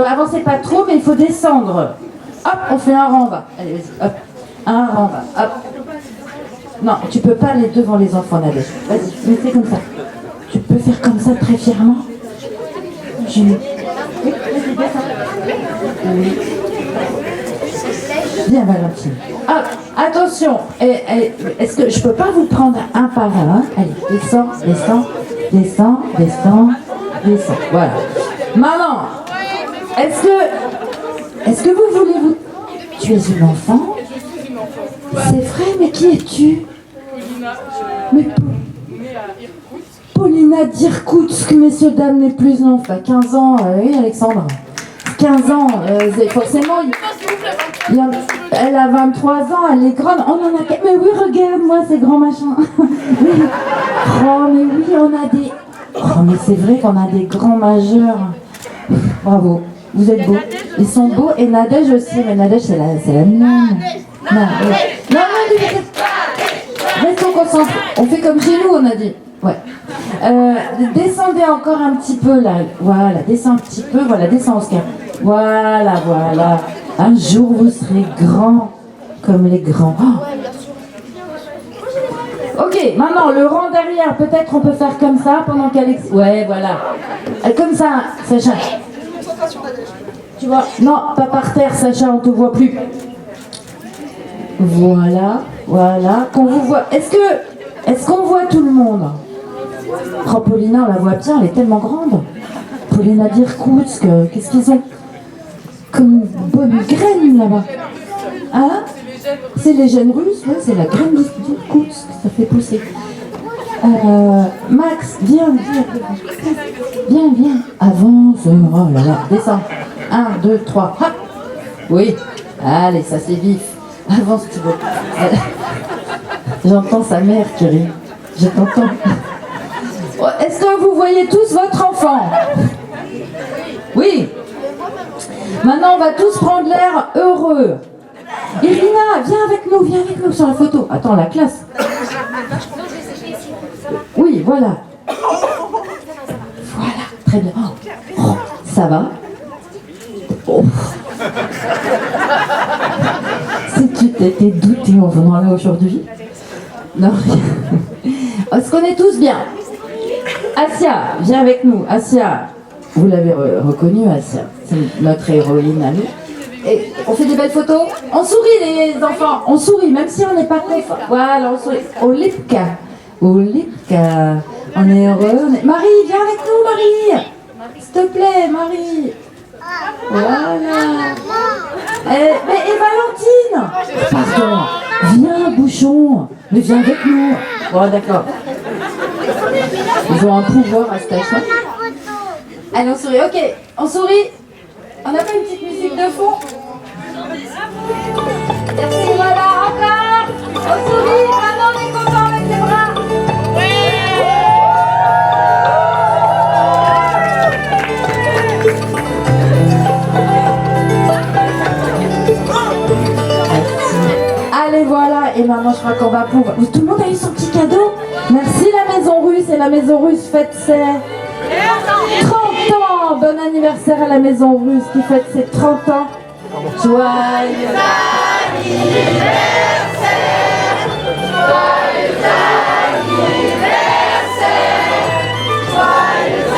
avancez pas trop, mais il faut descendre. Hop, on fait un rang, va. Allez, vas-y, hop. Un rang, va. Hop. Non, tu peux pas aller devant les enfants, Nadège. Vas-y, mais c'est comme ça. Tu peux faire comme ça très fièrement. Oui, vas-y, descends. Oui. Bien, Valentine. Hop, attention. Est-ce que je peux pas vous prendre un par un? Allez, descends, descends, descends, descends, descends. Voilà. Maman, est-ce que vous voulez vous... Tu es une enfant? C'est vrai, mais qui es-tu? Mais Paulina d'Irkoutsk, messieurs, dames, n'est plus non. Enfin, 15 ans, oui, Alexandre. 15 ans, forcément, elle a 23 ans, elle est grande. On en a... Mais oui, regarde-moi ces grands machins. Oui. Oh, mais oui, on a des... Oh, mais c'est vrai qu'on a des grands majeurs. Bravo, vous êtes beaux. Ils sont beaux, et Nadège aussi, mais Nadège, c'est la mienne. Non, restons concentrés. On fait comme chez nous, on a dit. Ouais. Descendez encore un petit peu là. Voilà, descends un petit peu. Voilà, descends Oscar. Voilà, voilà. Un jour vous serez grand comme les grands. Oh. Ok, maintenant le rang derrière. Peut-être on peut faire comme ça pendant qu'Alex. Ouais, voilà. Comme ça, Sacha. Tu vois? Non, pas par terre, Sacha, on te voit plus. Voilà, voilà. Qu'on vous voit. Est-ce qu'on voit tout le monde? Oh, Paulina, on la voit bien, elle est tellement grande. Paulina d'Irkoutsk, qu'est-ce qu'ils ont comme bonne graine là-bas? Hein? C'est les jeunes russes, ouais, c'est la graine du Koutsk, ça fait pousser. Max, viens. Viens. Avance. Oh là là, descends. 1, 2, 3, hop. Oui. Allez, ça c'est vif. Avance, tu veux. J'entends sa mère qui rit. Je t'entends. Est-ce que vous voyez tous votre enfant? Oui. Maintenant, on va tous prendre l'air heureux. Irina, viens avec nous sur la photo. Attends, la classe. Oui, voilà. Voilà, très bien. Oh, ça va? Oh. Si tu t'étais douté en venant là aujourd'hui? Non, rien. Est-ce qu'on est tous bien? Asia, viens avec nous. Asia, vous l'avez reconnue, Asia. C'est notre héroïne à nous. Et on fait des belles photos. On sourit les enfants. On sourit, même si on n'est pas confort. Voilà, on sourit. Olipka. On est heureux. Marie, viens avec nous, Marie. S'il te plaît, Marie. Voilà. Et Valentine. Pardon. Viens, bouchon. Mais viens avec nous. Bon, d'accord. Ils ont un pouvoir à cet âge-là. Allez, on sourit. Ok, on sourit. On n'a pas une petite musique de fond? Merci, voilà, encore. On sourit. Maintenant, on est content avec les bras. Allez, voilà. Et maintenant, je crois qu'on va pouvoir... Tout le monde a eu son petit cadeau? Merci, la Maison Russe. Et la Maison Russe fête ses 30 ans. Bon anniversaire à la Maison Russe qui fête ses 30 ans. Joyeux anniversaire. Joyeux anniversaire. Joyeux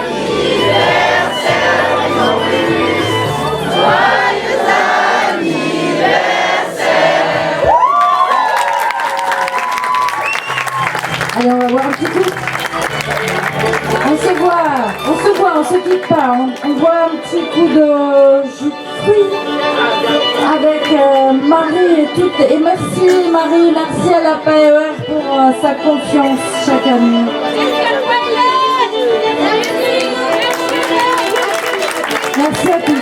anniversaire, Maison Russe. Joyeux anniversaire. Allez, on va voir un petit coup. On se quitte pas, on boit un petit coup de jus de fruits avec Marie et merci Marie, merci à la PAER pour sa confiance chaque année. Merci à tous.